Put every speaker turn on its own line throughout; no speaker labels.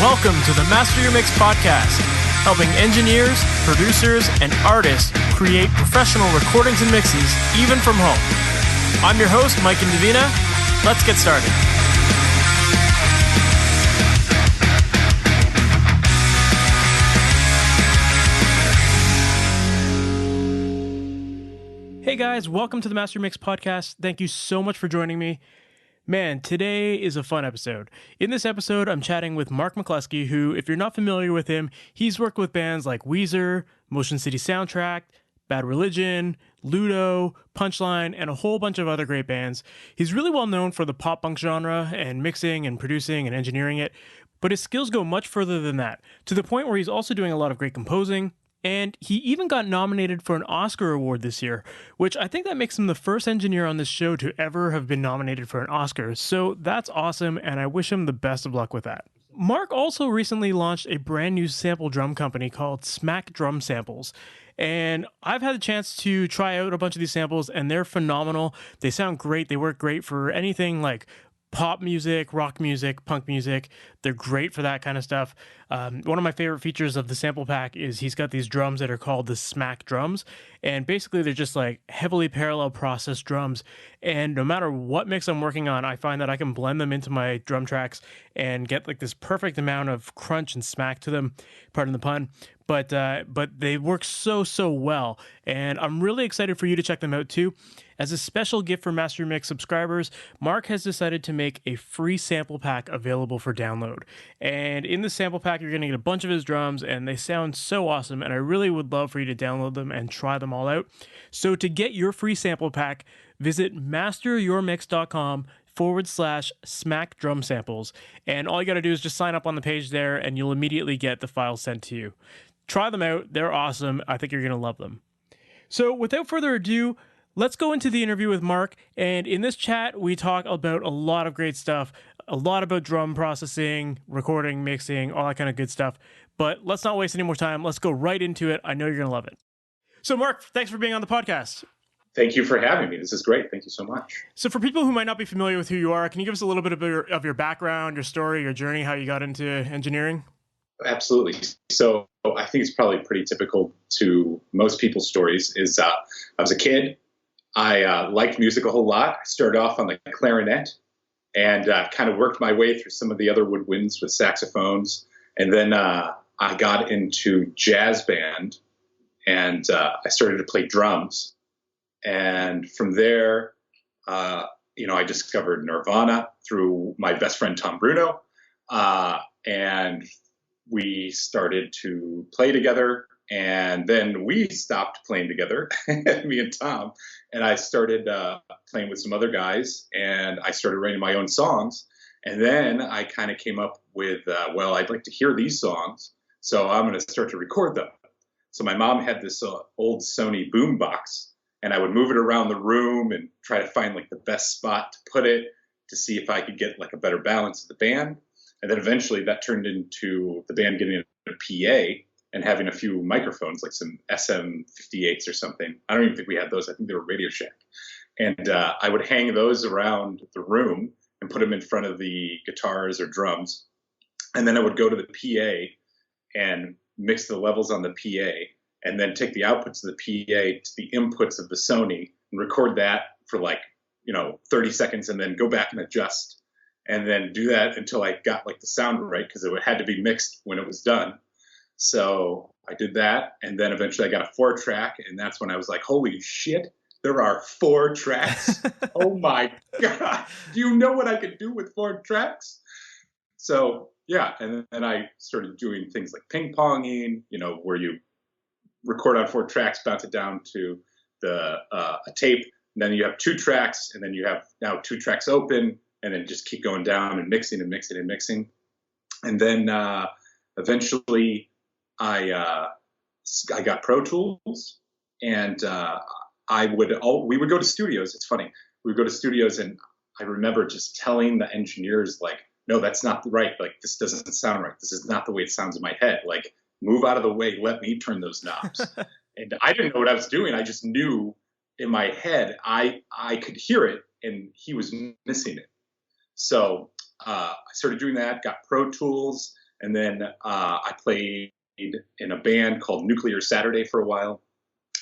Welcome to the Master Your Mix podcast, helping engineers, producers, and artists create professional recordings and mixes, even from home. I'm your host, Mike and Davina. Let's get started. Hey guys, welcome to the Master Your Mix podcast. Thank you so much for joining me. Man, today is a fun episode. In this episode, I'm chatting with Marc McClusky, who, if you're not familiar with him, he's worked with bands like Weezer, Motion City Soundtrack, Bad Religion, Ludo, Punchline, and a whole bunch of other great bands. He's really well known for the pop punk genre and mixing and producing and engineering it, but his skills go much further than that, to the point where he's also doing a lot of great composing. And he even got nominated for an Oscar award this year, which I think that makes him the first engineer on this show to ever have been nominated for an Oscar. So that's awesome, and I wish him the best of luck with that. Marc also recently launched a brand new sample drum company called Smack Drum Samples. And I've had the chance to try out a bunch of these samples, and they're phenomenal. They sound great. They work great for anything like pop music, rock music, punk music. They're great for that kind of stuff. One of my favorite features of the sample pack is he's got these drums that are called the Smack drums. And basically they're just like heavily parallel processed drums. And no matter what mix I'm working on, I find that I can blend them into my drum tracks and get like this perfect amount of crunch and smack to them, pardon the pun. But they work so well. And I'm really excited for you to check them out too. As a special gift for Master Your Mix subscribers, Marc has decided to make a free sample pack available for download. And in the sample pack, you're going to get a bunch of his drums, and they sound so awesome, and I really would love for you to download them and try them all out. So to get your free sample pack, visit MasterYourMix.com/smack drum samples. And all you got to do is just sign up on the page there, and you'll immediately get the files sent to you. Try them out. They're awesome. I think you're going to love them. So without further ado, let's go into the interview with Marc, and in this chat, we talk about a lot of great stuff, a lot about drum processing, recording, mixing, all that kind of good stuff. But let's not waste any more time. Let's go right into it. I know you're going to love it. So Marc, thanks for being on the podcast.
Thank you for having me. This is great. Thank you so much.
So for people who might not be familiar with who you are, can you give us a little bit of your background, your story, your journey, how you got into engineering?
Absolutely. So I think it's probably pretty typical to most people's stories is I was a kid. I liked music a whole lot. I started off on the clarinet and kind of worked my way through some of the other woodwinds with saxophones. And then I got into jazz band and I started to play drums. And from there, I discovered Nirvana through my best friend, Tom Bruno. And we started to play together. And then we stopped playing together, me and Tom, and I started playing with some other guys, and I started writing my own songs. And then I kind of came up with, I'd like to hear these songs, so I'm going to start to record them. So my mom had this old Sony boombox, and I would move it around the room and try to find like the best spot to put it to see if I could get like a better balance of the band. And then eventually that turned into the band getting a PA and having a few microphones, like some SM58s or something. I don't even think we had those. I think they were Radio Shack. And I would hang those around the room and put them in front of the guitars or drums. And then I would go to the PA and mix the levels on the PA and then take the outputs of the PA to the inputs of the Sony and record that for 30 seconds and then go back and adjust. And then do that until I got like the sound right, because it had to be mixed when it was done. So I did that, and then eventually I got a 4-track, and that's when I was like, holy shit, there are 4 tracks? Oh my God, do you know what I could do with 4 tracks? So yeah, and then I started doing things like ping-ponging, where you record on 4 tracks, bounce it down to a tape, and then you have 2 tracks, and then you have now 2 tracks open, and then just keep going down and mixing and mixing and mixing. And then eventually I got Pro Tools, and we would go to studios. It's funny. We would go to studios, and I remember just telling the engineers, like, no, that's not right. Like, this doesn't sound right. This is not the way it sounds in my head. Like, move out of the way. Let me turn those knobs. And I didn't know what I was doing. I just knew in my head, I could hear it, and he was missing it. So I started doing that, got Pro Tools, And then I played in a band called Nuclear Saturday for a while.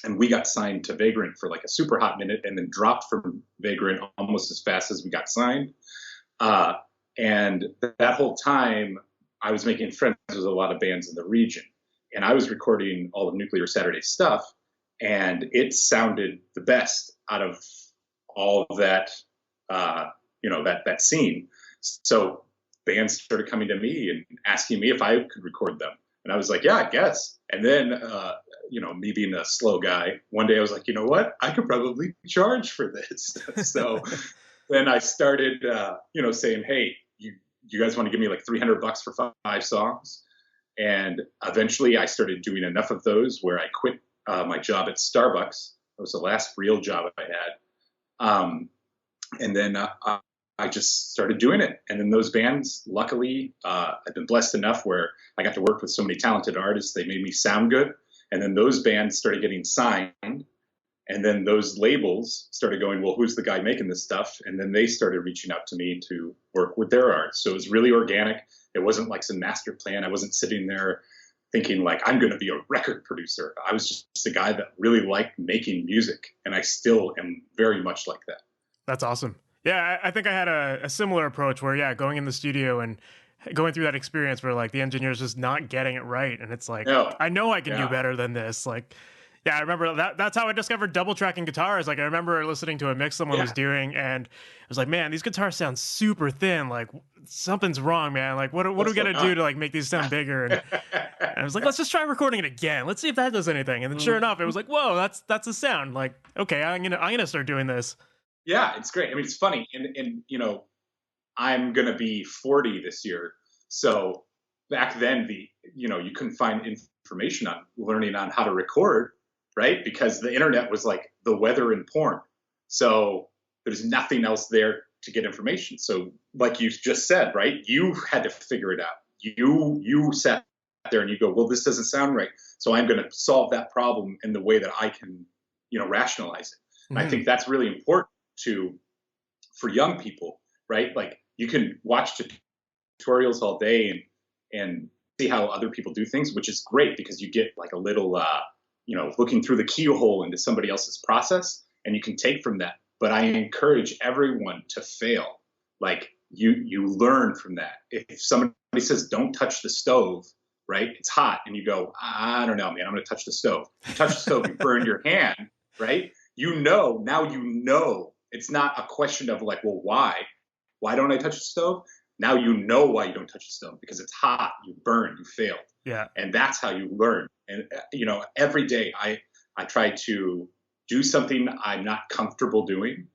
And we got signed to Vagrant for like a super hot minute and then dropped from Vagrant almost as fast as we got signed. And that whole time, I was making friends with a lot of bands in the region. And I was recording all of Nuclear Saturday stuff. And it sounded the best out of all of that, that scene. So bands started coming to me and asking me if I could record them. And I was like, yeah, I guess. And then, me being a slow guy, one day I was like, you know what? I could probably charge for this. So then I started, saying, hey, you guys want to give me like $300 for 5 songs? And eventually I started doing enough of those where I quit my job at Starbucks. It was the last real job I had. And then I just started doing it. And then those bands, luckily, I've been blessed enough where I got to work with so many talented artists. They made me sound good. And then those bands started getting signed. And then those labels started going, well, who's the guy making this stuff? And then they started reaching out to me to work with their art. So it was really organic. It wasn't like some master plan. I wasn't sitting there thinking like, I'm going to be a record producer. I was just a guy that really liked making music. And I still am very much like that.
That's awesome. Yeah, I think I had a similar approach where, going in the studio and going through that experience where like the engineer's just not getting it right. And it's like, no. I know I can do better than this. Like, I remember that's how I discovered double tracking guitars. Like I remember listening to a mix someone was doing and I was like, man, these guitars sound super thin. Like something's wrong, man. Like what are we going to do to like make these sound bigger? And I was like, let's just try recording it again. Let's see if that does anything. And then sure enough, it was like, whoa, that's the sound. Like, okay, I'm going to start doing this.
Yeah, it's great. I mean, it's funny. And I'm going to be 40 this year. So back then you couldn't find information on learning on how to record. Right? Because the internet was like the weather and porn. So there's nothing else there to get information. So like you just said, right? You had to figure it out. You sat there and you go, well, this doesn't sound right. So I'm going to solve that problem in the way that I can, rationalize it. And I think that's really important for young people, right? Like you can watch tutorials all day and see how other people do things, which is great because you get like a little, looking through the keyhole into somebody else's process and you can take from that. But I encourage everyone to fail. Like you learn from that. If somebody says, don't touch the stove, right? It's hot. And you go, I don't know, man, I'm going to touch the stove. You touch the stove, you burn your hand, right? Now it's not a question of like, well, why? Why don't I touch the stove? Now you know why you don't touch the stove because it's hot, you burn, you failed.
Yeah.
And that's how you learn. And, every day I try to do something I'm not comfortable doing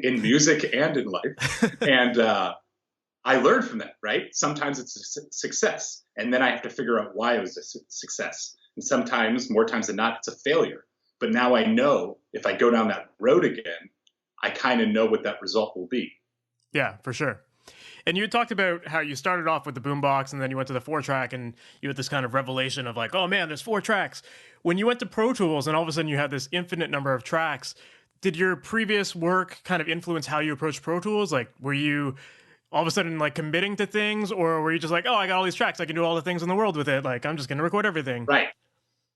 in music and in life. And I learn from that, right? Sometimes it's a success. And then I have to figure out why it was a success. And sometimes, more times than not, it's a failure. But now I know if I go down that road again, I kind of know what that result will be.
Yeah, for sure. And you had talked about how you started off with the boombox and then you went to the 4-track and you had this kind of revelation of like, oh man, there's 4 tracks. When you went to Pro Tools and all of a sudden you had this infinite number of tracks, did your previous work kind of influence how you approach Pro Tools? Like, were you all of a sudden like committing to things, or were you just like, oh, I got all these tracks, I can do all the things in the world with it. Like, I'm just going to record everything.
Right.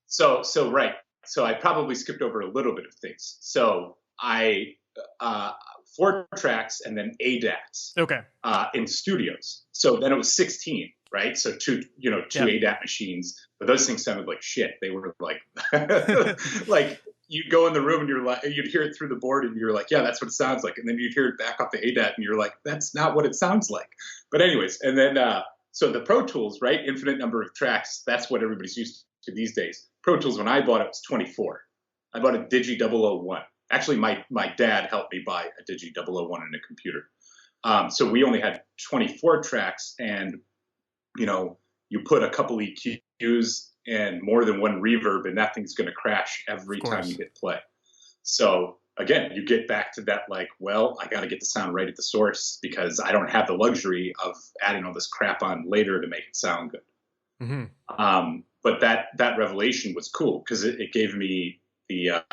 So right. So I probably skipped over a little bit of things. So I, 4 tracks and then ADATs.
Okay.
In studios. So then it was 16, right? So two ADAT machines, but those things sounded like shit. They were like, like you'd go in the room and you're like, you'd hear it through the board and you're like, yeah, that's what it sounds like. And then you'd hear it back off the ADAT and you're like, that's not what it sounds like. But anyways, and then, so the Pro Tools, right? Infinite number of tracks. That's what everybody's used to these days. Pro Tools, when I bought it, was 24. I bought a Digi 001. Actually, my dad helped me buy a Digi 001 in a computer. So we only had 24 tracks, and you put a couple EQs and more than one reverb, and that thing's going to crash every time you hit play. So again, you get back to that like, well, I got to get the sound right at the source because I don't have the luxury of adding all this crap on later to make it sound good. Mm-hmm. But that revelation was cool because it gave me the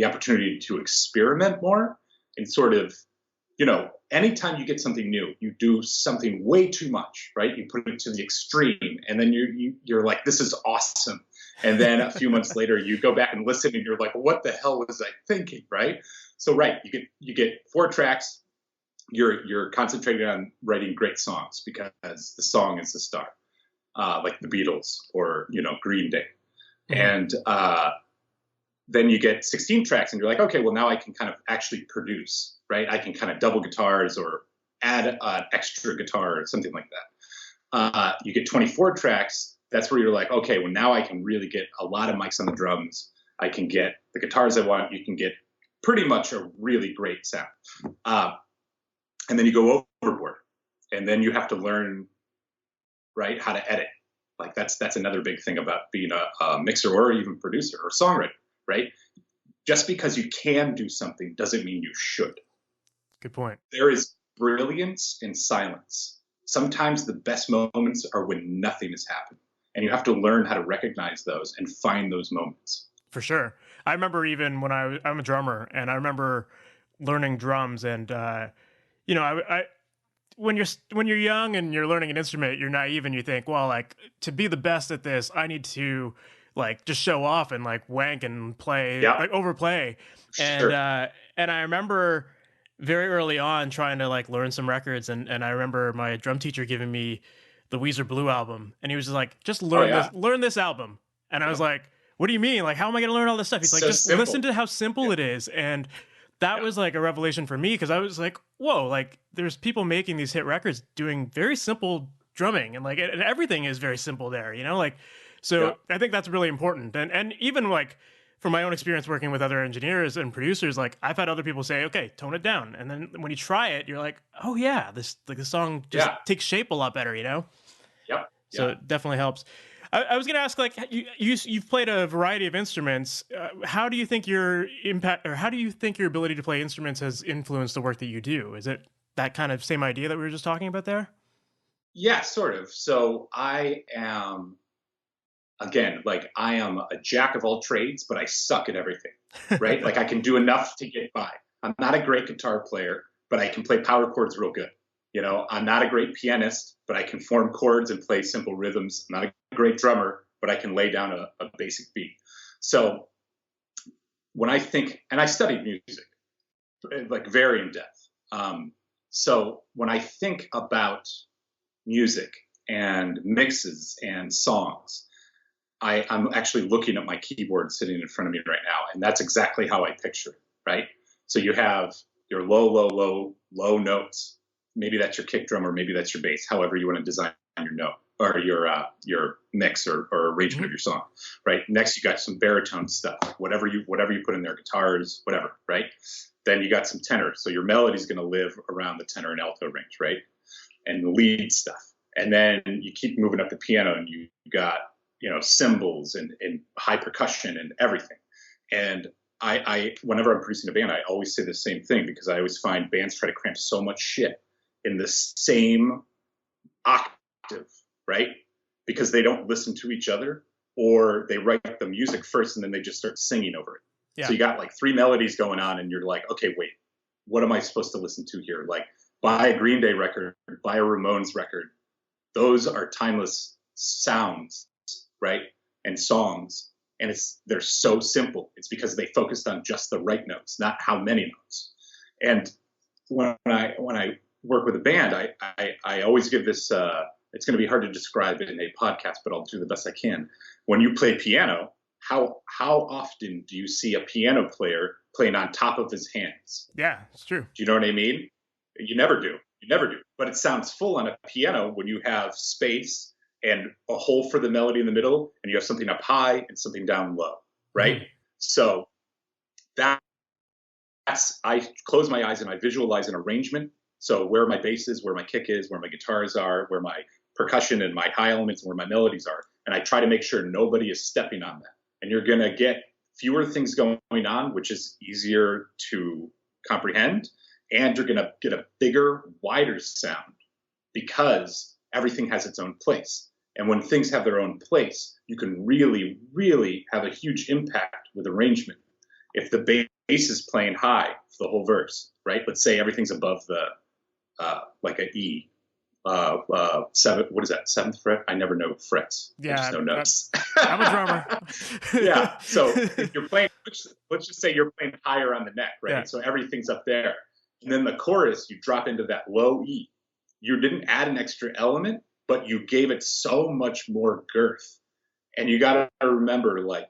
opportunity to experiment more and sort of, anytime you get something new, you do something way too much, right? You put it to the extreme, and then you're like, this is awesome. And then a few months later, you go back and listen, and you're like, what the hell was I thinking, right? So, right, you get 4 tracks. You're concentrating on writing great songs because the song is the star, like the Beatles or Green Day, and then you get 16 tracks, and you're like, okay, well now I can kind of actually produce, right? I can kind of double guitars or add an extra guitar or something like that. You get 24 tracks. That's where you're like, okay, well now I can really get a lot of mics on the drums. I can get the guitars I want. You can get pretty much a really great sound. And then you go overboard, and then you have to learn, right, how to edit. Like that's another big thing about being a mixer or even producer or songwriter, right? Just because you can do something doesn't mean you should.
Good point.
There is brilliance in silence. Sometimes the best moments are when nothing is happening, and you have to learn how to recognize those and find those moments.
For sure. I remember even when I'm a drummer, and I remember learning drums, and I when you're young and you're learning an instrument, you're naive and you think, well, like to be the best at this, I need to like just show off and like wank and play, like overplay.
Sure.
And I remember very early on trying to like learn some records, and I remember my drum teacher giving me the Weezer Blue album, and he was just like, just learn this album. And I was like, what do you mean? Like, how am I going to learn all this stuff? He's like, just simple. Listen to how simple it is. And that was like a revelation for me, because I was like, whoa, like there's people making these hit records doing very simple drumming, and like and everything is very simple there, like, so I think that's really important. And even like from my own experience working with other engineers and producers, like I've had other people say, okay, tone it down. And then when you try it, you're like, oh yeah, this like the song just takes shape a lot better, So it definitely helps. I was going to ask, like, you've played a variety of instruments. How do you think your impact, or how do you think your ability to play instruments has influenced the work that you do? Is it that kind of same idea that we were just talking about there?
Yeah, sort of. So I am a jack of all trades, but I suck at everything, right? Like I can do enough to get by. I'm not a great guitar player, but I can play power chords real good. I'm not a great pianist, but I can form chords and play simple rhythms. I'm not a great drummer, but I can lay down a basic beat. So when I think, and I studied music, like very in depth. So when I think about music and mixes and songs, I'm actually looking at my keyboard sitting in front of me right now, and that's exactly how I picture it, right? So you have your low notes. Maybe that's your kick drum, or maybe that's your bass, however you want to design your note or your mix or arrangement of your song, right? Next, you got some baritone stuff, whatever you put in there, guitars, whatever, right? Then you got some tenor. So your melody is going to live around the tenor and alto range, right? And the lead stuff. And then you keep moving up the piano, and you got, cymbals and high percussion and everything. And I whenever I'm producing a band, I always say the same thing, because I always find bands try to cramp so much shit in the same octave, right? Because they don't listen to each other, or they write the music first and then they just start singing over it. Yeah. So you got like 3 melodies going on, and you're like, okay, wait, what am I supposed to listen to here? Like, buy a Green Day record, buy a Ramones record. Those are timeless sounds, right? And songs. And they're so simple. It's because they focused on just the right notes, not how many notes. And when I work with a band, I always give this, it's going to be hard to describe it in a podcast, but I'll do the best I can. When you play piano, how often do you see a piano player playing on top of his hands?
Yeah, it's true.
Do you know what I mean? You never do. But it sounds full on a piano when you have space and a hole for the melody in the middle, and you have something up high and something down low, right? So I close my eyes and I visualize an arrangement. So where my bass is, where my kick is, where my guitars are, where my percussion and my high elements and where my melodies are. And I try to make sure nobody is stepping on that. And you're going to get fewer things going on, which is easier to comprehend. And you're going to get a bigger, wider sound, because everything has its own place. And when things have their own place, you can really, really have a huge impact with arrangement. If the bass is playing high for the whole verse, right? Let's say everything's above like a E. What is that? Seventh fret? I never know frets. I
Yeah,
just know notes.
I'm a drummer.
Yeah. So if you're playing, let's just say you're playing higher on the neck, right?
Yeah.
So everything's up there. And then the chorus, you drop into that low E. You didn't add an extra element, but you gave it so much more girth. And you got to remember, like,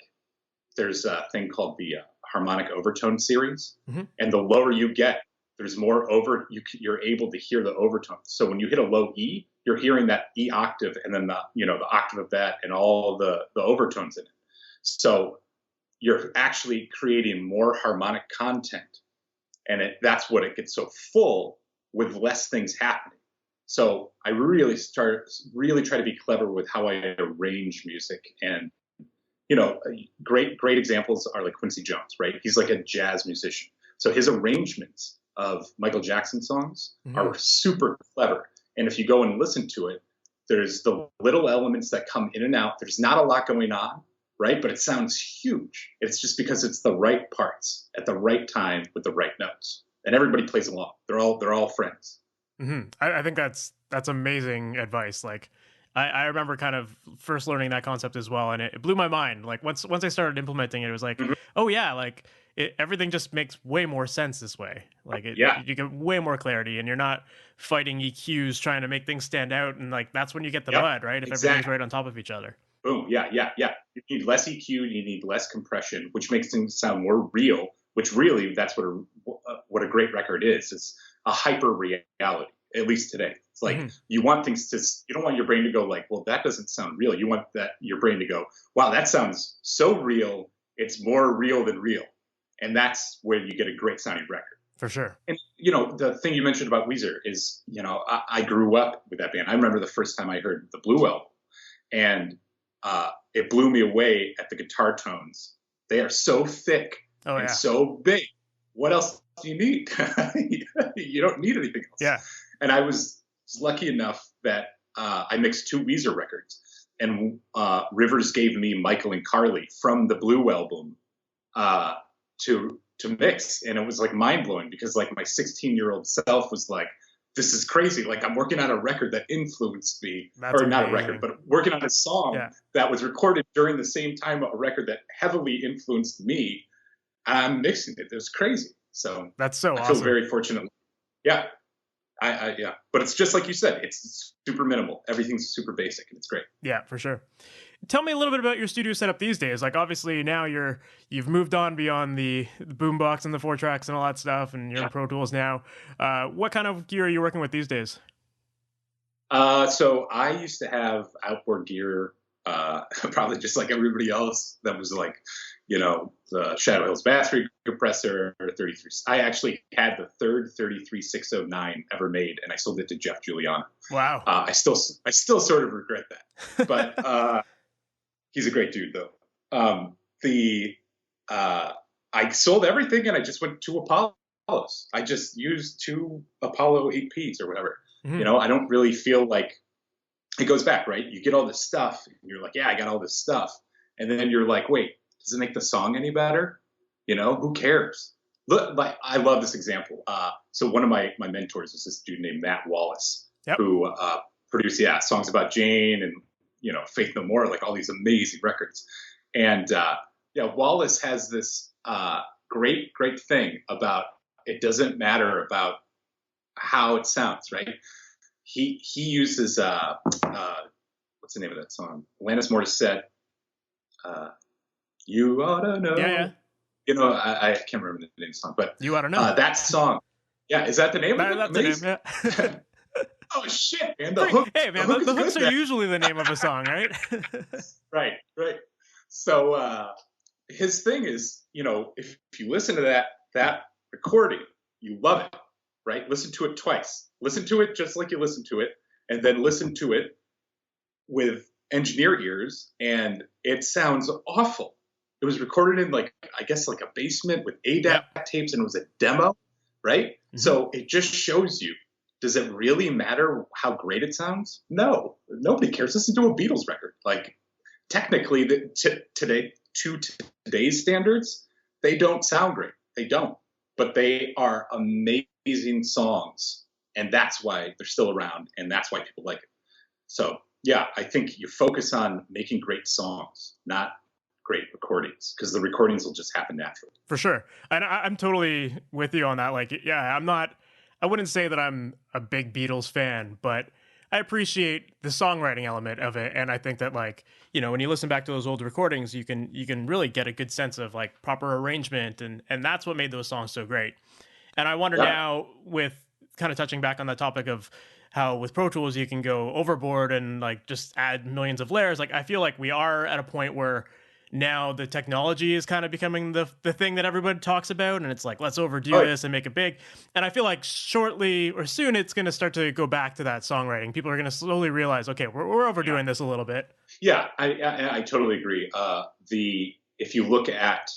there's a thing called the harmonic overtone series.
Mm-hmm.
And the lower you get, there's more you're able to hear the overtones. So when you hit a low E, you're hearing that E octave and then the octave of that and all the overtones in it. So you're actually creating more harmonic content. And that's what it gets so full with less things happening. So I really try to be clever with how I arrange music. And, great examples are like Quincy Jones, right? He's like a jazz musician. So his arrangements of Michael Jackson songs are super clever. And if you go and listen to it, there's the little elements that come in and out. There's not a lot going on, right? But it sounds huge. It's just because it's the right parts at the right time with the right notes. And everybody plays along. They're all friends.
Mm-hmm. I think that's amazing advice. Like, I remember kind of first learning that concept as well, and it blew my mind. Like once I started implementing it, it was like, oh yeah, like everything just makes way more sense this way. Like you get way more clarity, and you're not fighting EQs trying to make things stand out. And like that's when you get the mud, right? If everything's right on top of each other.
Boom. Yeah. You need less EQ. You need less compression, which makes things sound more real. Which really, that's what a great record is. It's a hyper reality. At least today, it's like you want things you don't want your brain to go like, well, that doesn't sound real. You want your brain to go, wow, that sounds so real. It's more real than real. And that's where you get a great sounding record.
For sure.
And, the thing you mentioned about Weezer is, I grew up with that band. I remember the first time I heard the Blue album, and it blew me away at the guitar tones. They are so thick and so big. What else do you need? You don't need anything else.
Yeah.
And I was lucky enough that I mixed 2 Weezer records, and Rivers gave me Michael and Carly from the Blue album to mix, and it was like mind blowing because like my 16-year-old self was like, "This is crazy! Like I'm working on a record that influenced me,
That's
or not
amazing.
a record, but working on a song that was recorded during the same time a record that heavily influenced me. I'm mixing it. It was crazy. So
that's so
I
awesome.
feel very fortunate. Yeah. Yeah, but it's just like you said, it's super minimal. Everything's super basic, and it's great.
Yeah, for sure. Tell me a little bit about your studio setup these days. Like, obviously now you've moved on beyond the boombox and the 4-tracks and all that stuff, and you're in Pro Tools now. What kind of gear are you working with these days?
So I used to have outboard gear, probably just like everybody else. That was like, the Shadow Hills battery compressor, 33. I actually had the third 33609 ever made, and I sold it to Jeff Giuliano.
Wow.
I still sort of regret that, but he's a great dude though. I sold everything and I just went to Apollos. I just used 2 Apollo 8Ps or whatever. I don't really feel like it goes back, right? You get all this stuff and you're like, yeah, I got all this stuff. And then you're like, wait, does it make the song any better? Who cares? Look, like, I love this example. So one of my mentors is this dude named Matt Wallace, who produced, songs about Jane and, Faith No More, like all these amazing records. And Wallace has this great thing about it doesn't matter about how it sounds, right? He uses what's the name of that song? Alanis Morissette. You ought to know.
Yeah.
I can't remember the name of the song, but
You ought to know.
that song. Yeah, is that the name of it?
That's
Amazing.
the name, yeah.
Oh shit, man! The hook.
Hey, man, the hooks are usually the name of a song, right?
Right. So his thing is, if you listen to that recording, you love it, right? Listen to it twice. Listen to it just like you listen to it, and then listen to it with engineer ears, and it sounds awful. It was recorded in I guess a basement with ADAT tapes, and it was a demo, right? Mm-hmm. So it just shows you. Does it really matter how great it sounds? No, nobody cares. Listen to a Beatles record. Technically, today's standards, they don't sound great. They don't, but they are amazing songs. and that's why they're still around, and that's why people like it. So yeah, I think you focus on making great songs, not great recordings, because the recordings will just happen naturally.
For sure. And I'm totally with you on that. Like, yeah, I wouldn't say that I'm a big Beatles fan, but I appreciate the songwriting element of it. And I think that, like, you know, when you listen back to those old recordings, you can really get a good sense of like proper arrangement. And that's what made those songs so great. And I wonder now, with kind of touching back on the topic of how with Pro Tools you can go overboard and like just add millions of layers. Like, I feel like we are at a point where now the technology is kind of becoming the thing that everybody talks about, and it's like, let's overdo this and make it big. And I feel like shortly or soon it's going to start to go back to that songwriting. People are going to slowly realize, okay, we're overdoing this a little bit.
Yeah, I totally agree. If you look at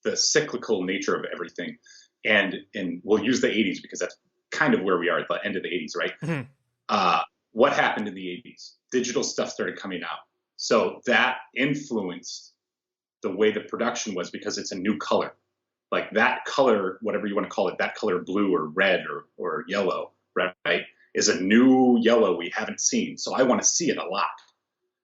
the cyclical nature of everything, and we'll use the 80s because that's kind of where we are at the end of the 80s, right? Mm-hmm. What happened in the 80s? Digital stuff started coming out. So that influenced the way the production was, because it's a new color. Like that color, whatever you want to call it, that color blue or red or yellow, right, is a new yellow we haven't seen. So I want to see it a lot.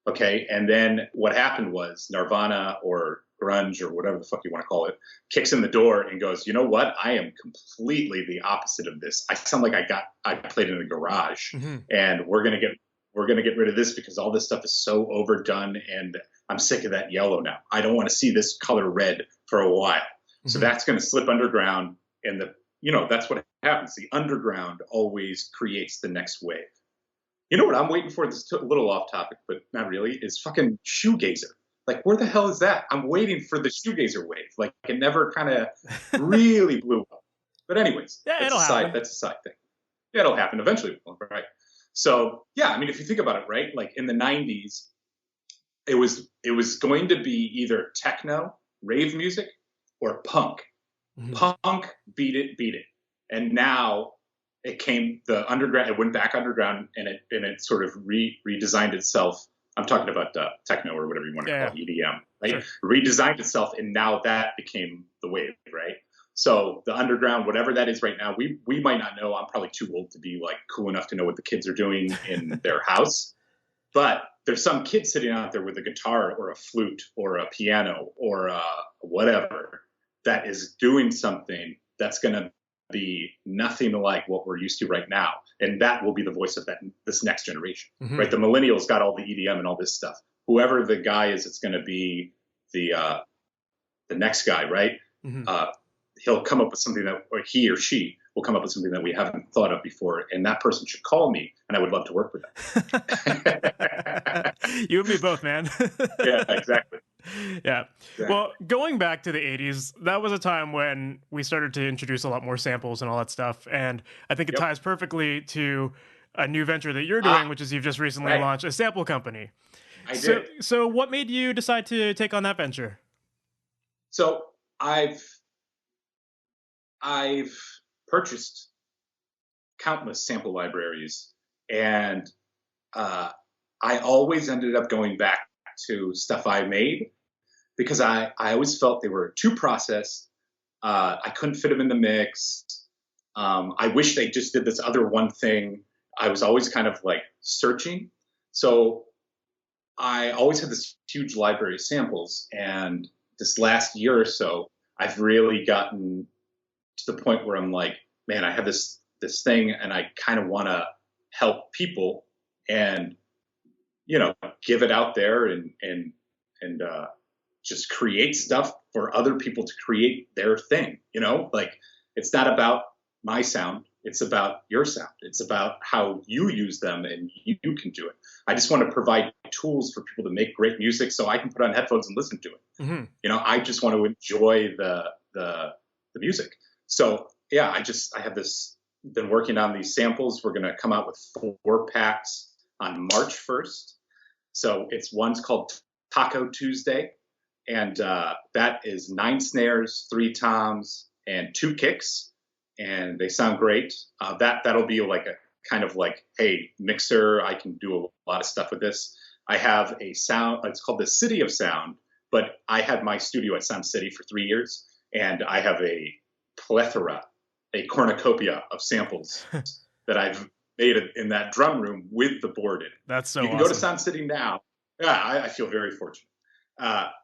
Okay. And then what happened was Nirvana or grunge or whatever the fuck you want to call it kicks in the door and goes, you know what? I am completely the opposite of this. I sound like I played in a garage, mm-hmm. and we're going to get rid of this because all this stuff is so overdone, and I'm sick of that yellow now. I don't want to see this color red for a while. Mm-hmm. So that's going to slip underground, and that's what happens. The underground always creates the next wave. You know what I'm waiting for? This is a little off topic, but not really, is fucking shoegazer. Like, where the hell is that? I'm waiting for the shoegazer wave. Like, it never kind of really blew up. But anyways, that's a side thing. Yeah, it'll happen eventually, right? So, yeah, I mean, if you think about it, right, like in the 90s, it was going to be either techno, rave music, or punk. Mm-hmm. Punk beat it. And now the underground, it went back underground, and it sort of redesigned itself. I'm talking about techno or whatever you want to call it, EDM, right? Sure. Redesigned itself, and now that became the wave, right? So the underground, whatever that is right now, we might not know. I'm probably too old to be like cool enough to know what the kids are doing in their house. But there's some kid sitting out there with a guitar or a flute or a piano or whatever that is doing something that's going to be nothing like what we're used to right now. And that will be the voice of this next generation, mm-hmm. right? The millennials got all the EDM and all this stuff. Whoever the guy is, it's going to be the next guy, right? Mm-hmm. He'll come up with something or he or she will come up with something that we haven't thought of before, and that person should call me, and I would love to work with them.
You and me both, man.
Yeah, exactly.
Yeah. Well, going back to the 80s, that was a time when we started to introduce a lot more samples and all that stuff, and I think it ties perfectly to a new venture that you're doing, which is you've just recently launched a sample company.
I did.
So what made you decide to take on that venture?
So I've purchased countless sample libraries, and I always ended up going back to stuff I made because I always felt they were too processed. I couldn't fit them in the mix. I wish they just did this other one thing. I was always kind of like searching. So I always had this huge library of samples, and this last year or so, I've really gotten to the point where I'm like, man, I have this thing, and I kind of want to help people and, give it out there and just create stuff for other people to create their thing. Like, it's not about my sound. It's about your sound. It's about how you use them, and you can do it. I just want to provide tools for people to make great music so I can put on headphones and listen to it. Mm-hmm. I just want to enjoy the music. So yeah, I have been working on these samples. We're going to come out with 4 packs on March 1st. So one's called Taco Tuesday, and that is 9 snares, 3 toms, and 2 kicks, and they sound great. That'll be like a kind of like, hey, mixer, I can do a lot of stuff with this. I have a sound. It's called the City of Sound, but I had my studio at Sound City for 3 years, and I have a plethora a cornucopia of samples that I've made in that drum room with the board in it.
That's so
You can
awesome.
go to Sound City now. Yeah, I feel very fortunate.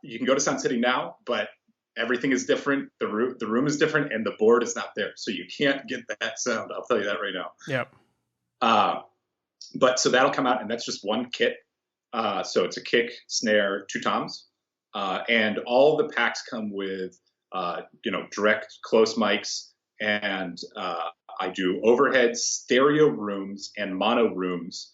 You can go to Sound City now, but everything is different. The room is different, and the board is not there, so you can't get that sound. I'll tell you that right now.
Yep.
But so that'll come out, and that's just one kit. So it's a kick, snare, two toms, and all the packs come with direct close mics, and I do overhead stereo rooms and mono rooms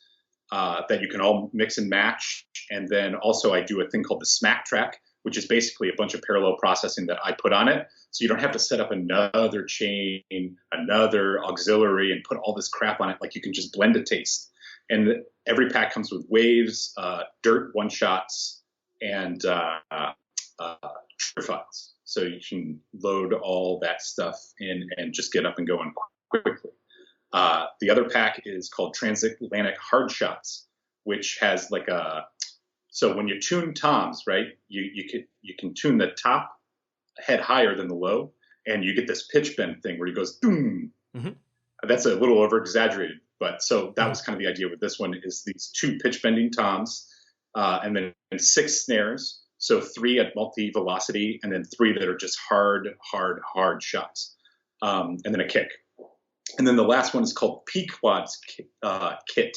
that you can all mix and match. And then also I do a thing called the smack track, which is basically a bunch of parallel processing that I put on it. So you don't have to set up another chain, another auxiliary, and put all this crap on it. Like, you can just blend a taste. And every pack comes with waves, dirt one-shots, and trigger files. So you can load all that stuff in and just get up and going quickly. The other pack is called Transatlantic Hard Shots, which has like so when you tune toms, right, you can tune the top head higher than the low, and you get this pitch bend thing where he goes boom. Mm-hmm. That's a little over exaggerated, but so that was kind of the idea with this one, is these two pitch bending toms, and then 6 snares. So 3 at multi velocity, and then 3 that are just hard shots, and then a kick. And then the last one is called Pequod's Kit.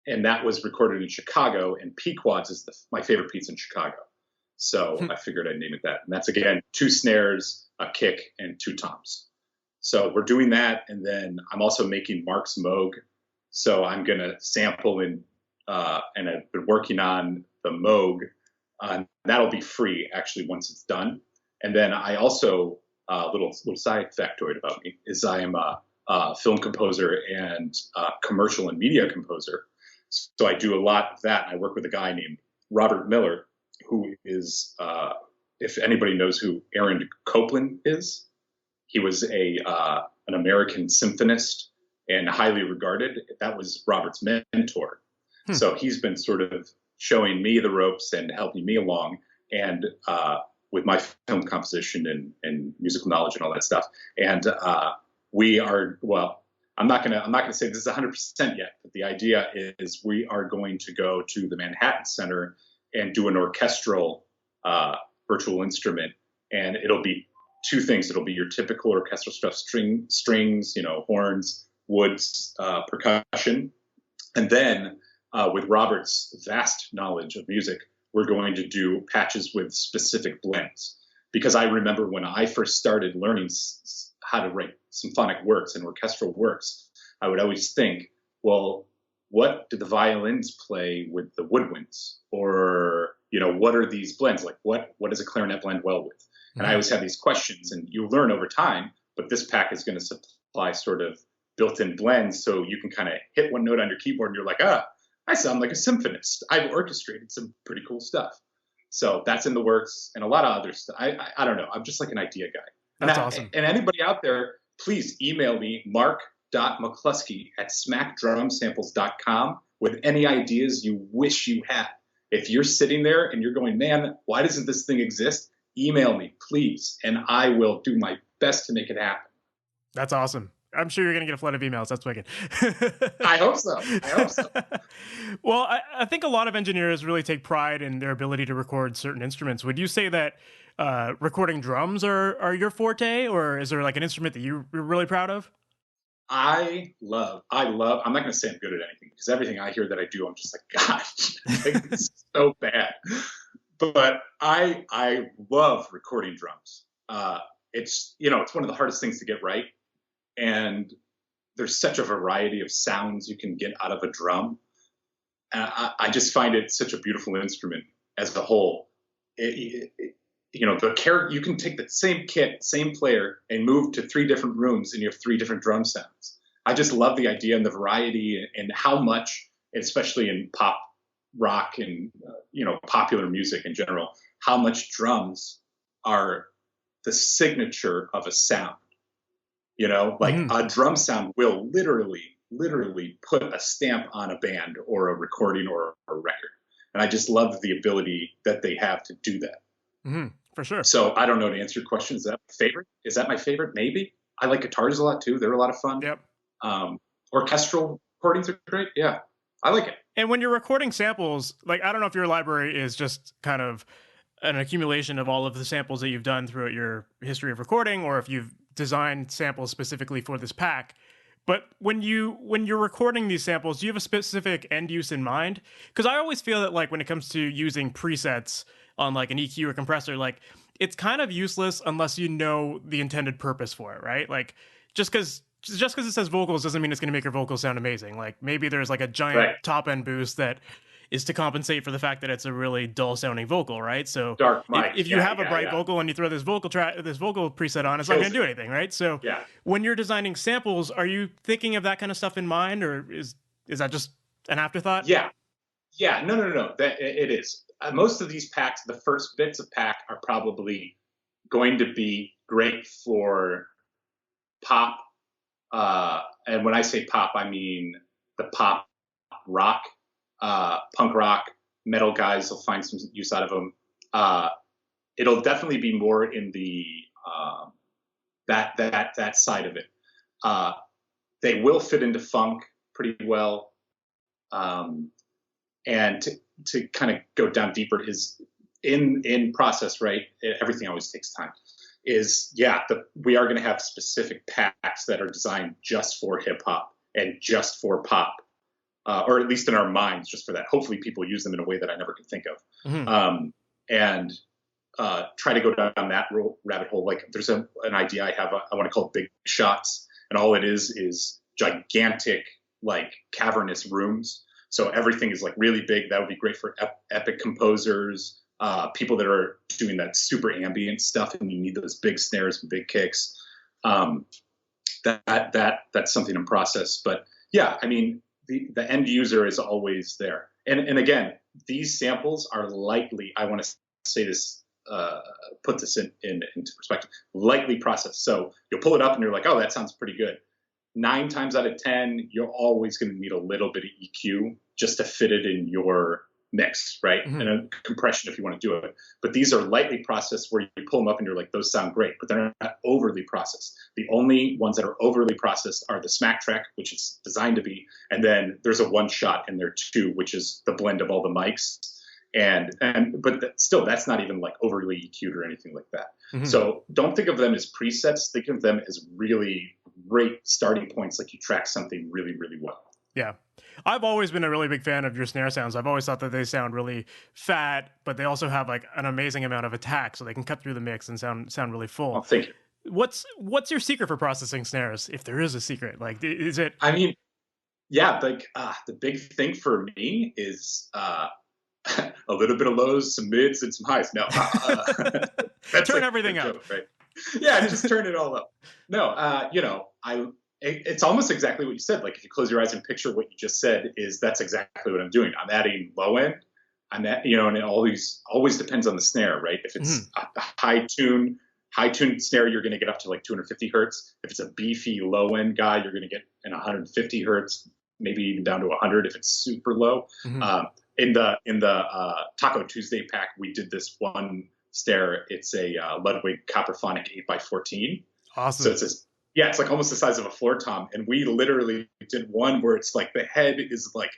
And that was recorded in Chicago, and Pequod's is my favorite pizza in Chicago. So I figured I'd name it that. And that's, again, 2 snares, a kick, and 2 toms. So we're doing that, and then I'm also making Marcs Moog. So I'm going to sample and I've been working on the Moog. That'll be free, actually, once it's done. And then I also, little side factoid about me, is I am a film composer and commercial and media composer. So I do a lot of that. I work with a guy named Robert Miller, who is, if anybody knows who Aaron Copland is, he was an American symphonist and highly regarded. That was Robert's mentor. So he's been sort of showing me the ropes and helping me along, and with my film composition and musical knowledge and all that stuff. And we are, well, I'm not gonna say this is 100% yet, but the idea is we are going to go to the Manhattan Center and do an orchestral virtual instrument, and it'll be 2 things. It'll be your typical orchestral stuff: strings, horns, woods, percussion, and then with Robert's vast knowledge of music, we're going to do patches with specific blends. Because I remember when I first started learning how to write symphonic works and orchestral works, I would always think, well, what do the violins play with the woodwinds? Or, what are these blends? Like, what does a clarinet blend well with? And I always have these questions, and you learn over time, but this pack is going to supply sort of built-in blends, so you can kind of hit one note on your keyboard and you're like, I sound like a symphonist. I've orchestrated some pretty cool stuff. So that's in the works, and a lot of other stuff. I don't know. I'm just like an idea guy.
That's awesome.
And anybody out there, please email me, marc.mcclusky@smackdrumsamples.com, with any ideas you wish you had. If you're sitting there and you're going, man, why doesn't this thing exist? Email me, please, and I will do my best to make it happen.
That's awesome. I'm sure you're going to get a flood of emails. That's wicked.
I hope so.
Well, I think a lot of engineers really take pride in their ability to record certain instruments. Would you say that recording drums are your forte, or is there like an instrument that you're really proud of?
I love, I'm not going to say I'm good at anything, because everything I hear that I do, I'm just like, gosh, it's so bad. But I love recording drums. It's one of the hardest things to get right. And there's such a variety of sounds you can get out of a drum. I just find it such a beautiful instrument as a whole. You can take the same kit, same player, and move to 3 different rooms, and you have 3 different drum sounds. I just love the idea and the variety, and how much, especially in pop, rock, and popular music in general, how much drums are the signature of a sound. A drum sound will literally put a stamp on a band or a recording or a record. And I just love the ability that they have to do that.
For sure.
So I don't know, to answer your question, is that my favorite? Is that my favorite? Maybe. I like guitars a lot too. They're a lot of fun.
Yep.
Orchestral recordings are great. Yeah, I like it.
And when you're recording samples, like, I don't know if your library is just kind of an accumulation of all of the samples that you've done throughout your history of recording, or if you've designed samples specifically for this pack. But when you're recording these samples, do you have a specific end use in mind? Because I always feel that, like, when it comes to using presets on like an EQ or compressor, like, it's kind of useless unless you know the intended purpose for it, right? Like, just because it says vocals doesn't mean it's going to make your vocals sound amazing. Like, maybe there's like a giant top end boost that is to compensate for the fact that it's a really dull sounding vocal, right? So
Dark mic.
if you have a bright vocal and you throw this vocal preset on, it's not going to do anything, right? So when you're designing samples, are you thinking of that kind of stuff in mind, or is that just an afterthought?
Yeah. No. It is. Most of these packs, the first bits of pack are probably going to be great for pop. And when I say pop, I mean the pop rock, punk rock, metal guys will find some use out of them. It'll definitely be more in the that side of it. They will fit into funk pretty well. And to kind of go down deeper is in process, right? Everything always takes time. We are going to have specific packs that are designed just for hip hop and just for pop, or at least in our minds, just for that. Hopefully, people use them in a way that I never could think of, and try to go down that rabbit hole. Like, there's an idea I have. I want to call it Big Shots, and all it is gigantic, like, cavernous rooms. So everything is like really big. That would be great for epic composers. People that are doing that super ambient stuff, and you need those big snares and big kicks. That's something in process. But yeah, I mean, the end user is always there. And again, these samples are lightly, I want to say this, put this into perspective, lightly processed. So you'll pull it up and you're like, oh, that sounds pretty good. 9 times out of 10, you're always going to need a little bit of EQ just to fit it in your mix, right? And a compression if you want to do it. But these are lightly processed where you pull them up and you're like, those sound great, but they're not overly processed. The only ones that are overly processed are the smack track, which it's designed to be. And then there's a one shot in there too, which is the blend of all the mics. But still, that's not even like overly EQ'd or anything like that. So don't think of them as presets. Think of them as really great starting points, like you track something really, really well.
Yeah. I've always been a really big fan of your snare sounds. I've always thought that they sound really fat, but they also have like an amazing amount of attack, so they can cut through the mix and sound really full.
Oh, thank you.
What's your secret for processing snares, if there is a secret? Like, is it?
I mean, yeah, like the big thing for me is a little bit of lows, some mids, and some highs. No,
that's turn everything up,
right? Yeah, just turn it all up. No, it's almost exactly what you said. Like, if you close your eyes and picture what you just said, that's exactly what I'm doing. I'm adding low end. And it always depends on the snare, right? If it's a high tune snare, you're going to get up to like 250 hertz. If it's a beefy low end guy, you're going to get in 150 hertz, maybe even down to 100 if it's super low. In the Taco Tuesday pack, we did this one snare. It's a Ludwig Copperphonic 8x14.
Awesome.
So it's like almost the size of a floor tom. And we literally did one where it's like the head is like,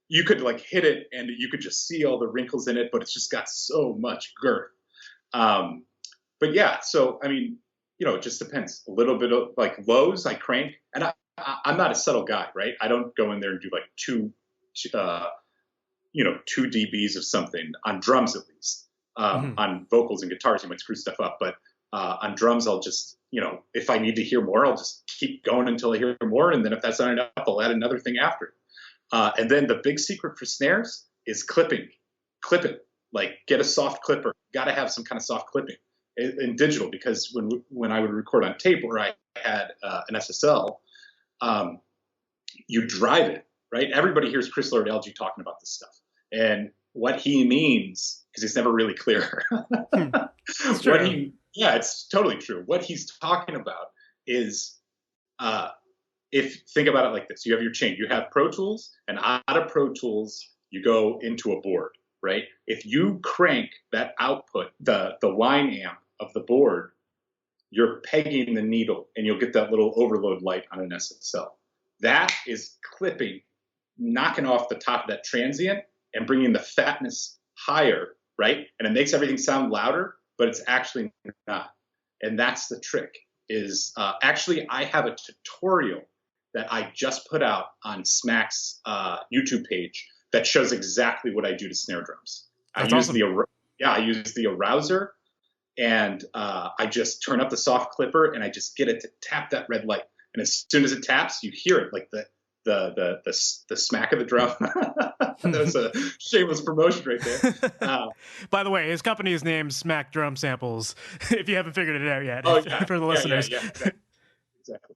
you could like hit it and you could just see all the wrinkles in it, but it's just got so much girth. But yeah, so, I mean, it just depends. A little bit of like lows, I crank, and I'm not a subtle guy, right? I don't go in there and do like two dBs of something on drums, at least. On vocals and guitars, you might screw stuff up, but on drums, I'll just, if I need to hear more, I'll just keep going until I hear more. And then if that's not enough, I'll add another thing after. And then the big secret for snares is clipping. Clip it. Like, get a soft clipper. Got to have some kind of soft clipping in digital, because when I would record on tape where I had an SSL, you drive it, right? Everybody hears Chris Lord-Alge talking about this stuff. And what he means, because he's never really clear. It's totally true. What he's talking about is, think about it like this. You have your chain. You have Pro Tools, and out of Pro Tools, you go into a board, right? If you crank that output, the line amp of the board, you're pegging the needle, and you'll get that little overload light on an SSL. That is clipping, knocking off the top of that transient and bringing the fatness higher, right? And it makes everything sound louder, but it's actually not. And that's the trick. Is actually, I have a tutorial that I just put out on Smac's YouTube page that shows exactly what I do to snare drums.
That's awesome.
I use the arouser, and I just turn up the soft clipper, and I just get it to tap that red light. And as soon as it taps, you hear it, like the smack of the drum. That was a shameless promotion right there.
By the way, his company is named Smack Drum Samples, if you haven't figured it out yet.
Oh, yeah.
For the listeners.
Yeah, exactly.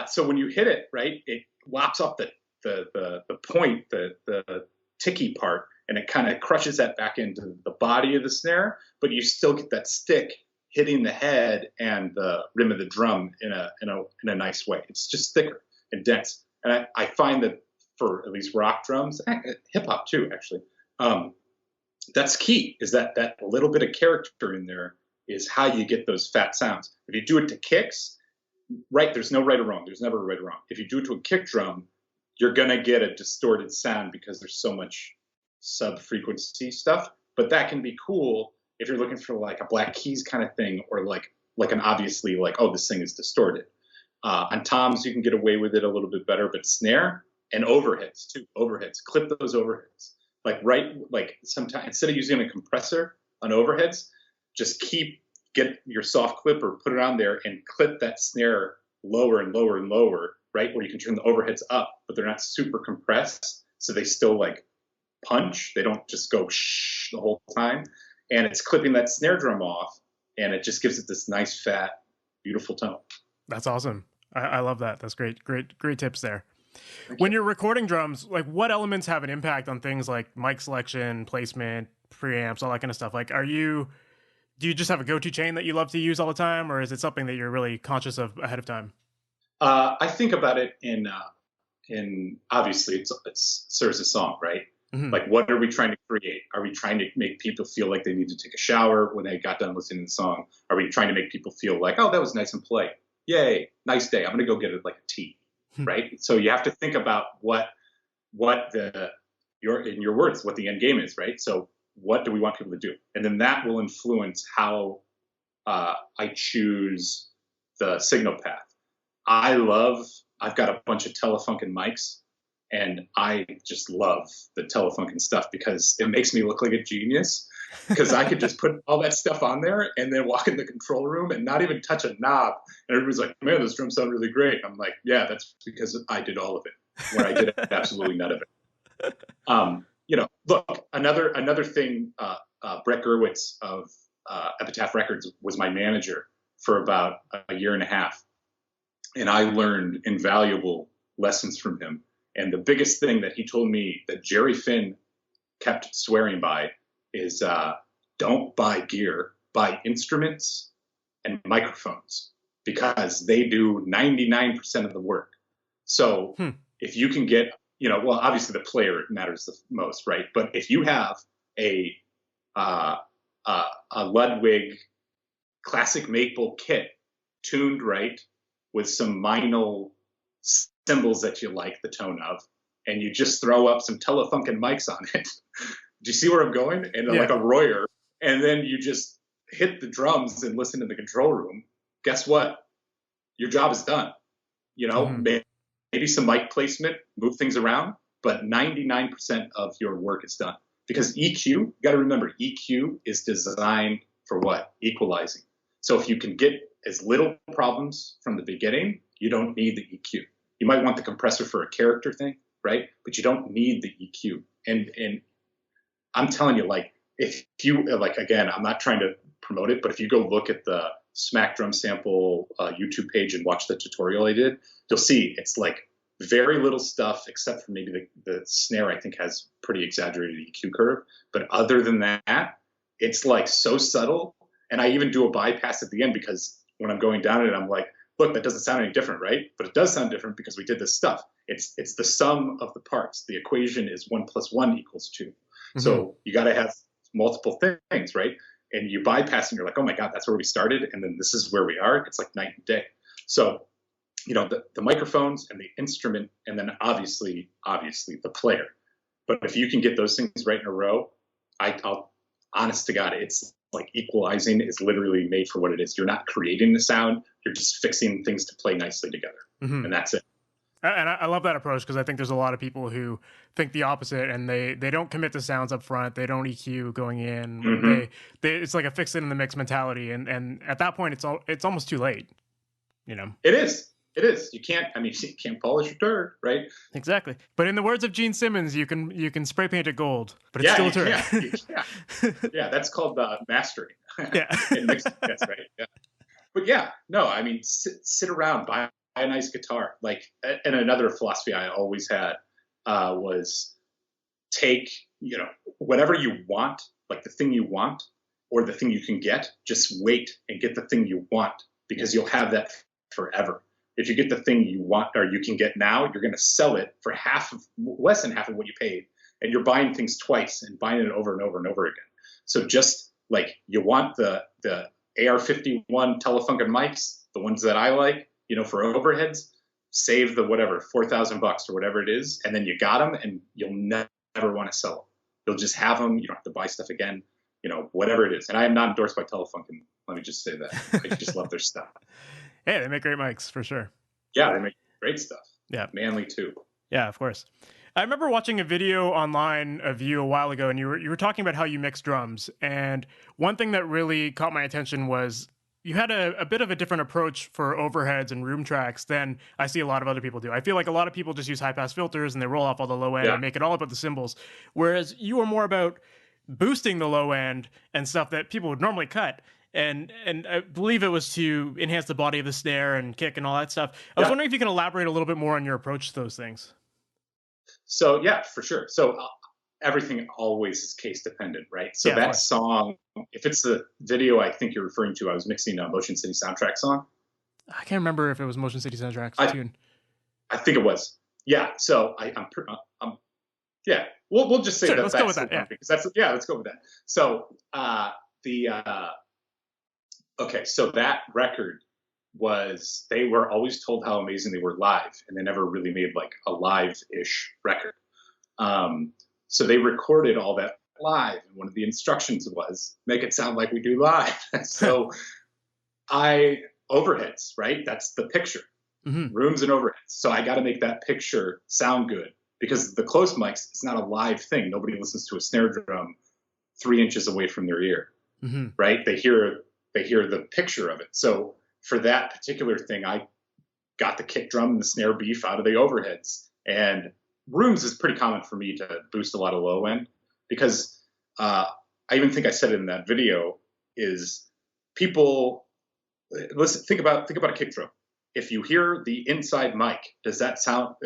So when you hit it, right, it lops up the point, the ticky part, and it kind of crushes that back into the body of the snare, but you still get that stick hitting the head and the rim of the drum in a nice way. It's just thicker and dense. And I find that for at least rock drums, hip hop too, actually, that's key, is that little bit of character in there is how you get those fat sounds. If you do it to kicks, right, there's no right or wrong. There's never a right or wrong. If you do it to a kick drum, you're going to get a distorted sound because there's so much sub-frequency stuff. But that can be cool if you're looking for like a Black Keys kind of thing, or like an obviously like, oh, this thing is distorted. On toms, you can get away with it a little bit better, but snare and overheads too. Overheads, clip those overheads. Like sometimes instead of using a compressor on overheads, just get your soft clip or put it on there and clip that snare lower and lower and lower, right? Where you can turn the overheads up, but they're not super compressed, so they still like punch. They don't just go shh the whole time. And it's clipping that snare drum off, and it just gives it this nice, fat, beautiful tone.
That's awesome. I love that. That's great tips there. When you're recording drums, like what elements have an impact on things like mic selection, placement, preamps, all that kind of stuff? Like, do you just have a go-to chain that you love to use all the time, or is it something that you're really conscious of ahead of time?
I think about it in obviously it serves a song, right? Mm-hmm. Like, what are we trying to create? Are we trying to make people feel like they need to take a shower when they got done listening to the song? Are we trying to make people feel like, oh, that was nice and polite? Yay, nice day. I'm going to go get it like a tea, right? So you have to think about what in your words, what the end game is, right? So what do we want people to do? And then that will influence how I choose the signal path. I've got a bunch of Telefunken mics, and I just love the Telefunken stuff because it makes me look like a genius, because I could just put all that stuff on there and then walk in the control room and not even touch a knob. And everybody's like, man, those drums sound really great. I'm like, yeah, that's because I did all of it, where I did absolutely none of it. Look, another thing, Brett Gerwitz of Epitaph Records was my manager for about a year and a half. And I learned invaluable lessons from him. And the biggest thing that he told me that Jerry Finn kept swearing by is don't buy gear, buy instruments and microphones, because they do 99% of the work. So if you can get, well, obviously the player matters the most, right? But if you have a Ludwig classic maple kit tuned right with some Meinl cymbals that you like the tone of, and you just throw up some Telefunken mics on it. Do you see where I'm going? And like a Royer, and then you just hit the drums and listen to the control room. Guess what? Your job is done. Maybe some mic placement, move things around, but 99% of your work is done. Because EQ, you got to remember, EQ is designed for what? Equalizing. So if you can get as little problems from the beginning, you don't need the EQ. You might want the compressor for a character thing, right? But you don't need the EQ. And I'm telling you, like, if you, like, again, I'm not trying to promote it, but if you go look at the Smack Drum Sample YouTube page and watch the tutorial I did, you'll see it's like very little stuff, except for maybe the snare, I think, has pretty exaggerated EQ curve. But other than that, it's like so subtle. And I even do a bypass at the end, because when I'm going down it, I'm like, look, that doesn't sound any different, right? But it does sound different because we did this stuff. It's the sum of the parts. The equation is 1 + 1 = 2. Mm-hmm. So you got to have multiple things, right? and you bypass it and you're like, oh my God, that's where we started. And then this is where we are. It's like night and day. So, the microphones and the instrument, and then obviously the player. But if you can get those things right in a row, I'll honest to God, it's like equalizing is literally made for what it is. You're not creating the sound. You're just fixing things to play nicely together. And that's it.
And I love that approach, because I think there's a lot of people who think the opposite, and they don't commit the sounds up front. They don't EQ going in. It's like a fix it in the mix mentality. And at that point, it's almost too late,
It is. You can't polish your turd, right?
Exactly. But in the words of Gene Simmons, you can spray paint it gold, but it's still a turd.
Yeah, that's called mastering.
Yeah.
Yes, right. Yeah. But sit around, buy a nice guitar. And another philosophy I always had was take, whatever you want, like the thing you want or the thing you can get, just wait and get the thing you want, because you'll have that forever. If you get the thing you want or you can get now, you're going to sell it for less than half of what you paid. And you're buying things twice and buying it over and over and over again. So just like you want the AR-51 Telefunken mics, the ones that I like, for overheads, save the whatever, $4,000 or whatever it is. And then you got them and you'll never want to sell them. You'll just have them. You don't have to buy stuff again, whatever it is. And I am not endorsed by Telefunken. Let me just say that. I just love their stuff.
Hey, they make great mics for sure.
Yeah, they make great stuff.
Yeah.
Manly too.
Yeah, of course. I remember watching a video online of you a while ago, and you were talking about how you mix drums. And one thing that really caught my attention was you had a bit of a different approach for overheads and room tracks than I see a lot of other people do. I feel like a lot of people just use high-pass filters and they roll off all the low end and make it all about the cymbals, whereas you were more about boosting the low end and stuff that people would normally cut. And I believe it was to enhance the body of the snare and kick and all that stuff. I was wondering if you can elaborate a little bit more on your approach to those things.
So, yeah, for sure. So everything always is case dependent, right? So that song, if it's the video I think you're referring to, I was mixing a Motion City soundtrack song.
I can't remember if it was Motion City soundtrack tune.
I think it was. Yeah. So yeah. We'll just say that.
Let's go with that. Yeah.
Because let's go with that. So okay, so that record they were always told how amazing they were live, and they never really made like a live-ish record. So they recorded all that live, and one of the instructions was make it sound like we do live. So overheads, right? That's the picture. Rooms and overheads. So I got to make that picture sound good, because the close mics, it's not a live thing. Nobody listens to a snare drum 3 inches away from their ear, right? They hear the picture of it. So for that particular thing, I got the kick drum and the snare beef out of the overheads. And rooms is pretty common for me to boost a lot of low end, because I even think I said it in that video, is people listen, think about a kick drum. If you hear the inside mic, does that sound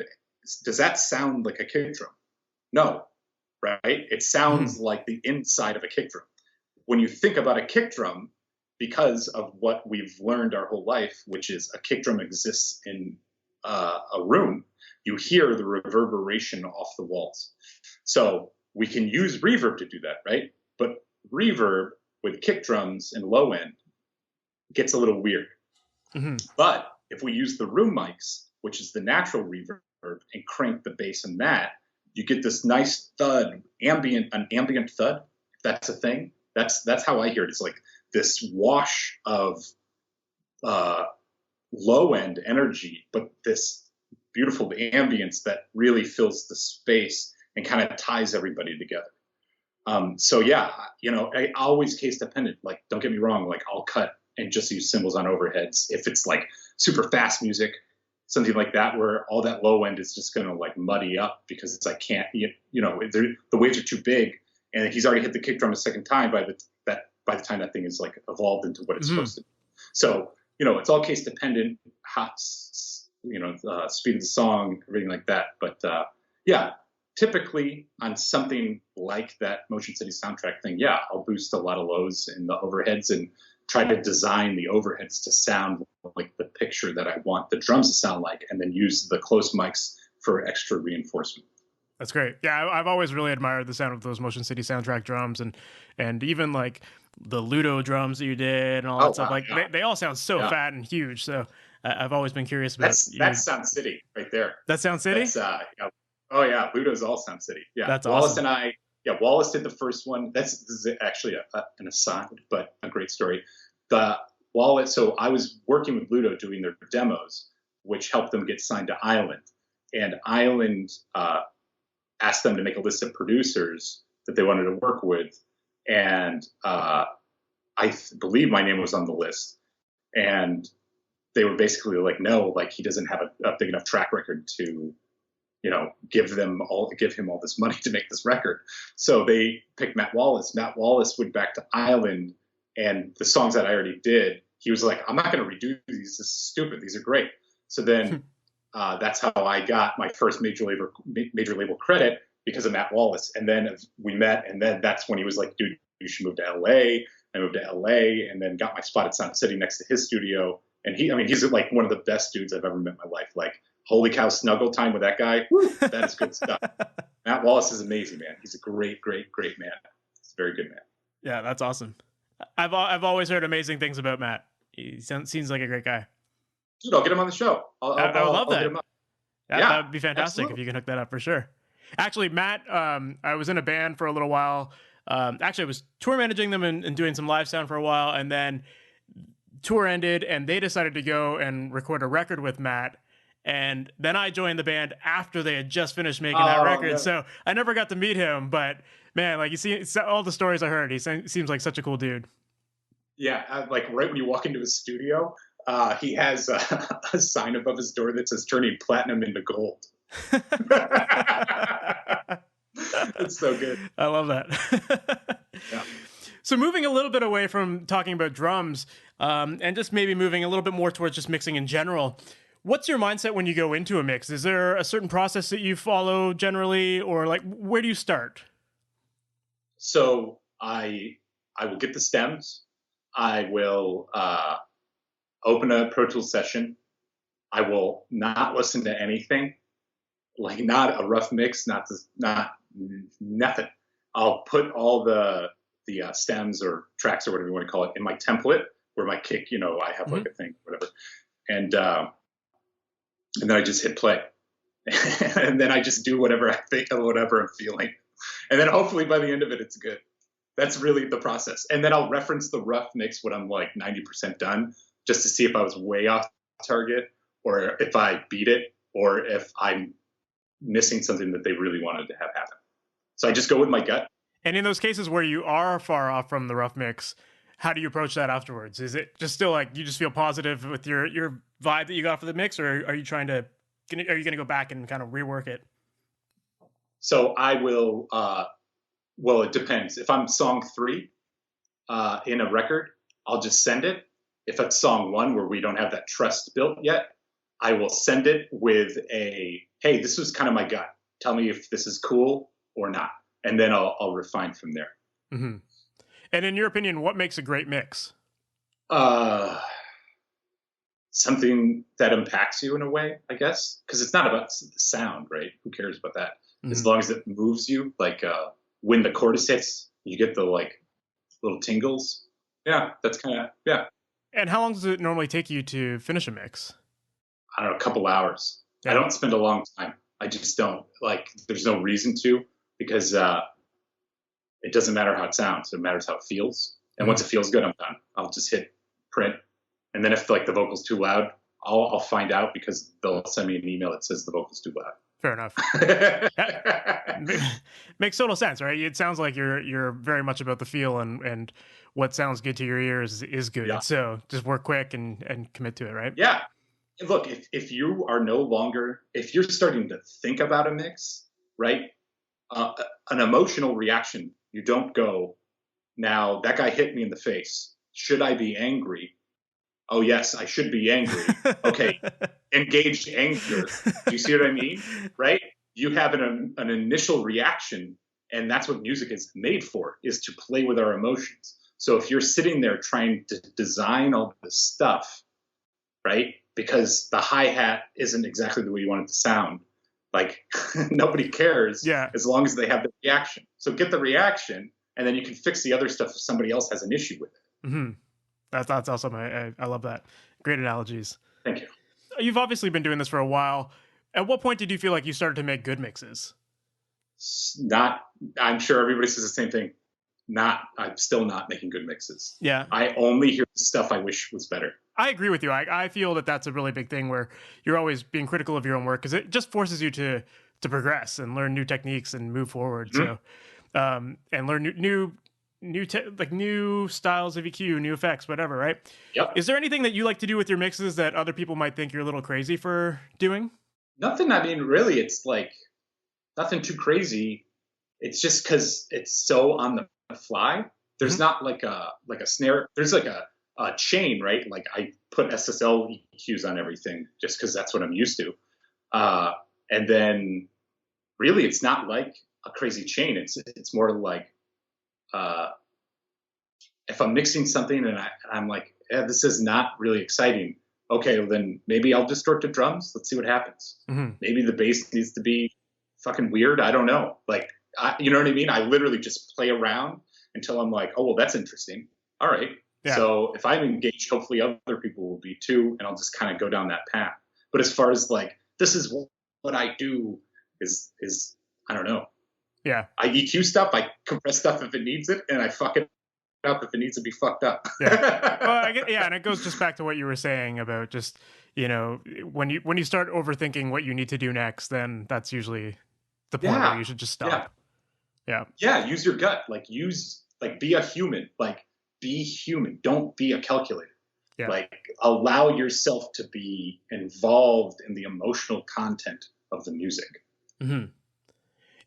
like a kick drum? No, right? It sounds like the inside of a kick drum. When you think about a kick drum, because of what we've learned our whole life, which is a kick drum exists in a room, you hear the reverberation off the walls. So we can use reverb to do that, right? But reverb with kick drums and low end gets a little weird. But if we use the room mics, which is the natural reverb, and crank the bass in that, you get this nice thud, an ambient thud, if that's a thing. That's how I hear it. It's like this wash of low end energy, but this beautiful ambience that really fills the space and kind of ties everybody together. So yeah, I always case dependent. Like, don't get me wrong, like I'll cut and just use cymbals on overheads if it's like super fast music, something like that, where all that low end is just going to like muddy up, because it's, I can't, the waves are too big, and he's already hit the kick drum a second time by the time that thing is like evolved into what it's supposed to be. So, it's all case dependent, speed of the song, everything like that. But yeah, typically on something like that Motion City soundtrack thing, yeah, I'll boost a lot of lows in the overheads and try to design the overheads to sound like the picture that I want the drums to sound like, and then use the close mics for extra reinforcement.
That's great. Yeah, I've always really admired the sound of those Motion City soundtrack drums, and even like the Ludo drums that you did and all
Oh
that stuff.
wow,
Like
yeah,
they all sound so
yeah.
fat and huge. So I've always been curious about you.
That's Sound City right there.
That Sound City?
That's yeah. Oh yeah, Ludo's all Sound City. Yeah,
That's
Wallace
awesome.
and I. Yeah, Wallace did the first one. This is actually an aside, but a great story. The Wallace. So I was working with Ludo doing their demos, which helped them get signed to Island, and Island asked them to make a list of producers that they wanted to work with, and believe my name was on the list, and they were basically like, no, like he doesn't have a big enough track record to, give him all this money to make this record. So they picked Matt Wallace. Matt Wallace went back to Island, and the songs that I already did, he was like, I'm not going to redo these. This is stupid. These are great. So then that's how I got my first major label credit, because of Matt Wallace. And then we met, and then that's when he was like, dude, you should move to LA. I moved to LA, and then got my spot at Sound City next to his studio. And he's like one of the best dudes I've ever met in my life. Like, holy cow, snuggle time with that guy. Woo, that is good stuff. Matt Wallace is amazing, man. He's a great, great, great man. He's a very good man.
Yeah, that's awesome. I've always heard amazing things about Matt. He seems like a great guy.
Dude, I'll get him on the show.
I would love that.
Get him up.
That would be fantastic
absolutely.
if you can hook that up for sure. Actually, Matt, I was in a band for a little while. Actually, I was tour managing them and doing some live sound for a while, and then tour ended, and they decided to go and record a record with Matt. And then I joined the band after they had just finished making that record. No. So I never got to meet him, but man, like, you see all the stories I heard, he seems like such a cool dude.
Yeah, like right when you walk into his studio, he has a sign above his door that says "Turning Platinum into Gold." It's so good.
I love that.
Yeah.
So moving a little bit away from talking about drums, and just maybe moving a little bit more towards just mixing in general, what's your mindset when you go into a mix? Is there a certain process that you follow generally, or like, where do you start?
So I will get the stems. I will open a Pro Tools session. I will not listen to anything, like not a rough mix, not nothing. I'll put all the stems or tracks or whatever you want to call it in my template, where my kick, I have like a thing, whatever, and then I just hit play, and then I just do whatever I think of, whatever I'm feeling, and then hopefully by the end of it, it's good. That's really the process. And then I'll reference the rough mix when I'm like 90% done, just to see if I was way off target, or if I beat it, or if I'm missing something that they really wanted to have happen. So I just go with my gut.
And in those cases where you are far off from the rough mix, how do you approach that afterwards? Is it just still like you just feel positive with your vibe that you got for the mix, or are you going to go back and kind of rework it?
So I will, well, it depends. If I'm song 3 in a record, I'll just send it. If it's song 1 where we don't have that trust built yet, I will send it with hey, this was kind of my gut. Tell me if this is cool or not. And then I'll refine from there.
Mm-hmm. And in your opinion, what makes a great mix?
Something that impacts you in a way, I guess. Because it's not about the sound, right? Who cares about that? Mm-hmm. As long as it moves you, like when the chorus hits, you get the like little tingles. Yeah, that's kind of, yeah.
And how long does it normally take you to finish a mix?
I don't know, a couple hours. Yeah. I don't spend a long time. I just don't. Like, there's no reason to, because it doesn't matter how it sounds. It matters how it feels. And once it feels good, I'm done. I'll just hit print. And then if like the vocal's too loud, I'll find out, because they'll send me an email that says the vocal's too loud.
Fair enough. Makes total sense, right? It sounds like you're very much about the feel, and what sounds good to your ears is good. Yeah. So just work quick and commit to it, right?
Yeah. Look, if you are if you're starting to think about a mix, right? An emotional reaction, you don't go, now that guy hit me in the face. Should I be angry? Oh, yes, I should be angry. Okay, engaged anger. Do you see what I mean? Right? You have an initial reaction, and that's what music is made for, is to play with our emotions. So if you're sitting there trying to design all this stuff, right, because the hi-hat isn't exactly the way you want it to sound, like nobody cares as long as they have the reaction. So get the reaction, and then you can fix the other stuff if somebody else has an issue with it.
Mm-hmm. That's awesome. I love that. Great analogies.
Thank you.
You've obviously been doing this for a while. At what point did you feel like you started to make good mixes?
I'm sure everybody says the same thing. I'm still not making good mixes.
Yeah.
I only hear stuff I wish was better.
I agree with you. I feel that that's a really big thing where you're always being critical of your own work because it just forces you to progress and learn new techniques and move forward. Mm-hmm. So, and learn new styles of EQ, new effects, whatever, right?
Yep.
Is there anything that you like to do with your mixes that other people might think you're a little crazy for doing?
Nothing. I mean, really, it's like nothing too crazy. It's just because it's so on the fly. There's not like a snare. There's like a chain, right? Like I put SSL EQs on everything just because that's what I'm used to. And then really, it's not like a crazy chain. It's more like if I'm mixing something and I'm like, this is not really exciting. Okay, well then maybe I'll distort the drums. Let's see what happens. Mm-hmm. Maybe the bass needs to be fucking weird. I don't know. Like, you know what I mean? I literally just play around until I'm like, oh, well, that's interesting. All right. Yeah. So if I'm engaged, hopefully other people will be too, and I'll just kind of go down that path. But as far as like, this is what I do is I don't know.
Yeah.
I EQ stuff. I compress stuff if it needs it, and I fuck it up if it needs to be fucked up.
Yeah. Well, and it goes just back to what you were saying about just, when you start overthinking what you need to do next, then that's usually the point where you should just stop.
Yeah. Use your gut. Be a human. Be human. Don't be a calculator. Yeah. Allow yourself to be involved in the emotional content of the music.
Mm-hmm.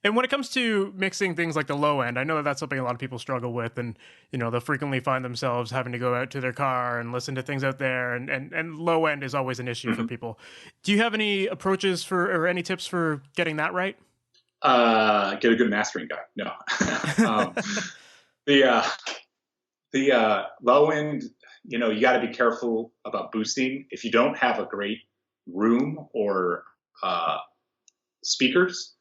And when it comes to mixing things like the low end, I know that's something a lot of people struggle with, and they'll frequently find themselves having to go out to their car and listen to things out there, and low end is always an issue for people. Do you have any approaches or any tips for getting that right?
Get a good mastering guy. No. The low end, you got to be careful about boosting. If you don't have a great room or speakers,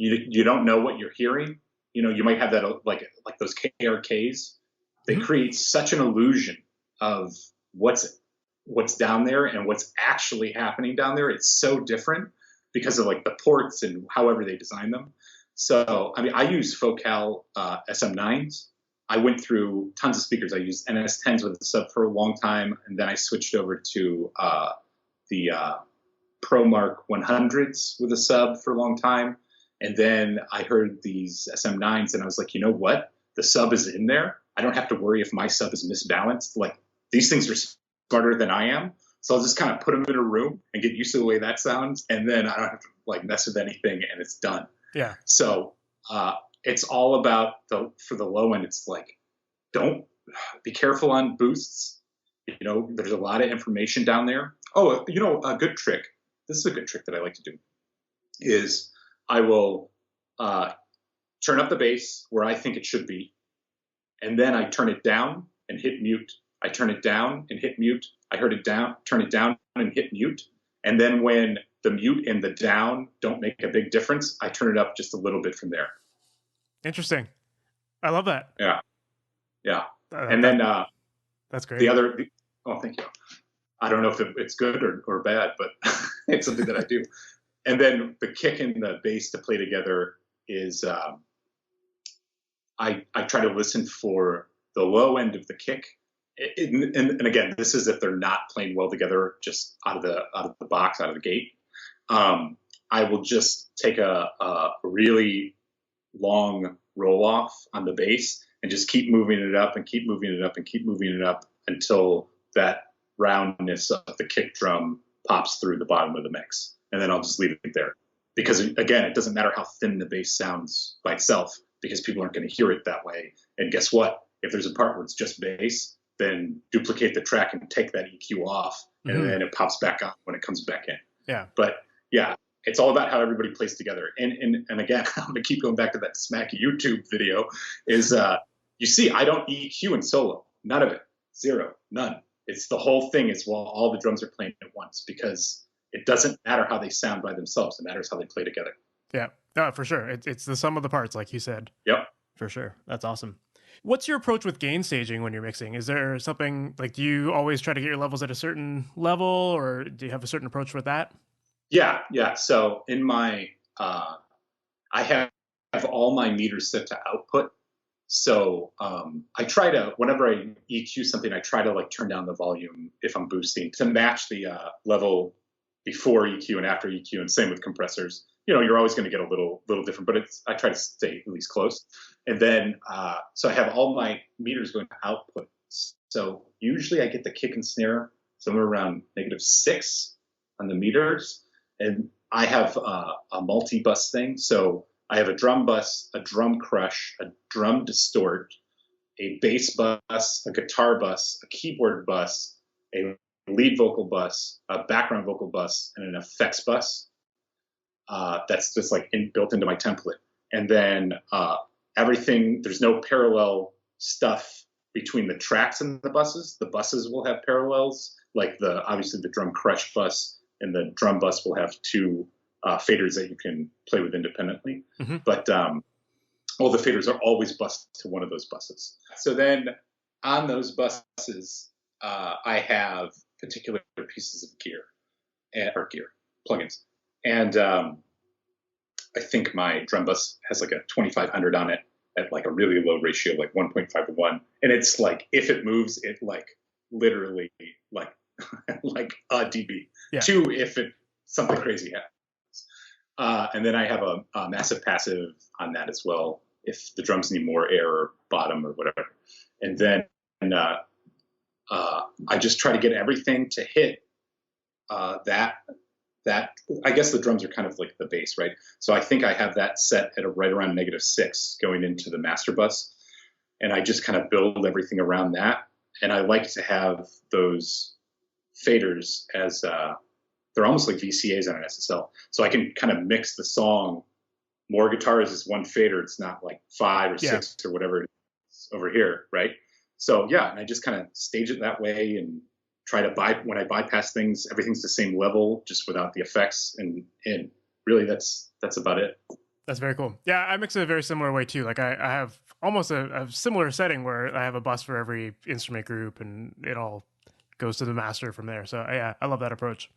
you don't know what you're hearing. You might have that like those KRKs. They create such an illusion of what's down there and what's actually happening down there. It's so different because of the ports and however they design them. So, I mean, I use Focal SM9s. I went through tons of speakers. I used NS10s with a sub for a long time, and then I switched over to the ProMark 100s with a sub for a long time. And then I heard these SM9s, and I was like, you know what? The sub is in there. I don't have to worry if my sub is misbalanced. These things are smarter than I am. So I'll just kind of put them in a room and get used to the way that sounds. And then I don't have to mess with anything, and it's done.
Yeah.
So it's all about for the low end. It's don't be careful on boosts. There's a lot of information down there. Oh, a good trick. This is a good trick that I like to do is I will turn up the bass where I think it should be. And then I turn it down and hit mute. I turn it down and hit mute. I heard it down, turn it down and hit mute. And then when the mute and the down don't make a big difference, I turn it up just a little bit from there.
Interesting. I love that.
Yeah. Yeah. And then
that's great.
Thank you. I don't know if it's good or bad, but it's something that I do. And then the kick and the bass to play together is I try to listen for the low end of the kick. And again, this is if they're not playing well together, just out of the box, out of the gate. I will just take a really long roll off on the bass and just keep moving it up and keep moving it up and keep moving it up until that roundness of the kick drum pops through the bottom of the mix. And then I'll just leave it there. Because again, it doesn't matter how thin the bass sounds by itself, because people aren't going to hear it that way. And guess what? If there's a part where it's just bass, then duplicate the track and take that EQ off, and then it pops back on when it comes back in.
Yeah.
But yeah, it's all about how everybody plays together. And again, I'm going to keep going back to that Smack YouTube video is, you see, I don't EQ in solo. None of it. Zero. None. It's the whole thing is while all the drums are playing at once, because it doesn't matter how they sound by themselves. It matters how they play together.
Yeah. No, for sure. It's the sum of the parts, like you said.
Yep.
For sure. That's awesome. What's your approach with gain staging when you're mixing? Is there something like, do you always try to get your levels at a certain level, or do you have a certain approach with that?
Yeah. So in my, I have all my meters set to output. So I try to, whenever I EQ something, I try to like turn down the volume if I'm boosting to match the level before EQ and after EQ, and same with compressors. You're always going to get a little different, but I try to stay at least close. And then so I have all my meters going to output. So usually I get the kick and snare somewhere around -6 on the meters, and I have a multi-bus thing. So I have a drum bus, a drum crush, a drum distort, a bass bus, a guitar bus, a keyboard bus, a lead vocal bus, a background vocal bus, and an effects bus. That's just like built into my template. And then everything, there's no parallel stuff between the tracks and the buses. The buses will have parallels, like obviously the drum crush bus and the drum bus will have two faders that you can play with independently. Mm-hmm. But all the faders are always bused to one of those buses. So then on those buses, I have particular pieces of gear plugins. And I think my drum bus has like a 2500 on it at like a really low ratio, like 1.5 to 1. And it's like, if it moves, it like literally like like a dB. Yeah. 2 if something crazy happens. And then I have a massive passive on that as well, if the drums need more air or bottom or whatever. And then I just try to get everything to hit that I guess the drums are kind of like the bass, right? So I think I have that set at right around -6 going into the master bus. And I just kind of build everything around that. And I like to have those faders as they're almost like VCAs on an SSL. So I can kind of mix the song. More guitars is one fader. It's not like 5 or 6 or whatever it is over here, right? So yeah, and I just kind of stage it that way and try to when I bypass things, everything's the same level, just without the effects. And really that's about it.
That's very cool. Yeah, I mix it a very similar way too. Like I have almost a similar setting where I have a bus for every instrument group and it all goes to the master from there. So yeah, I love that approach.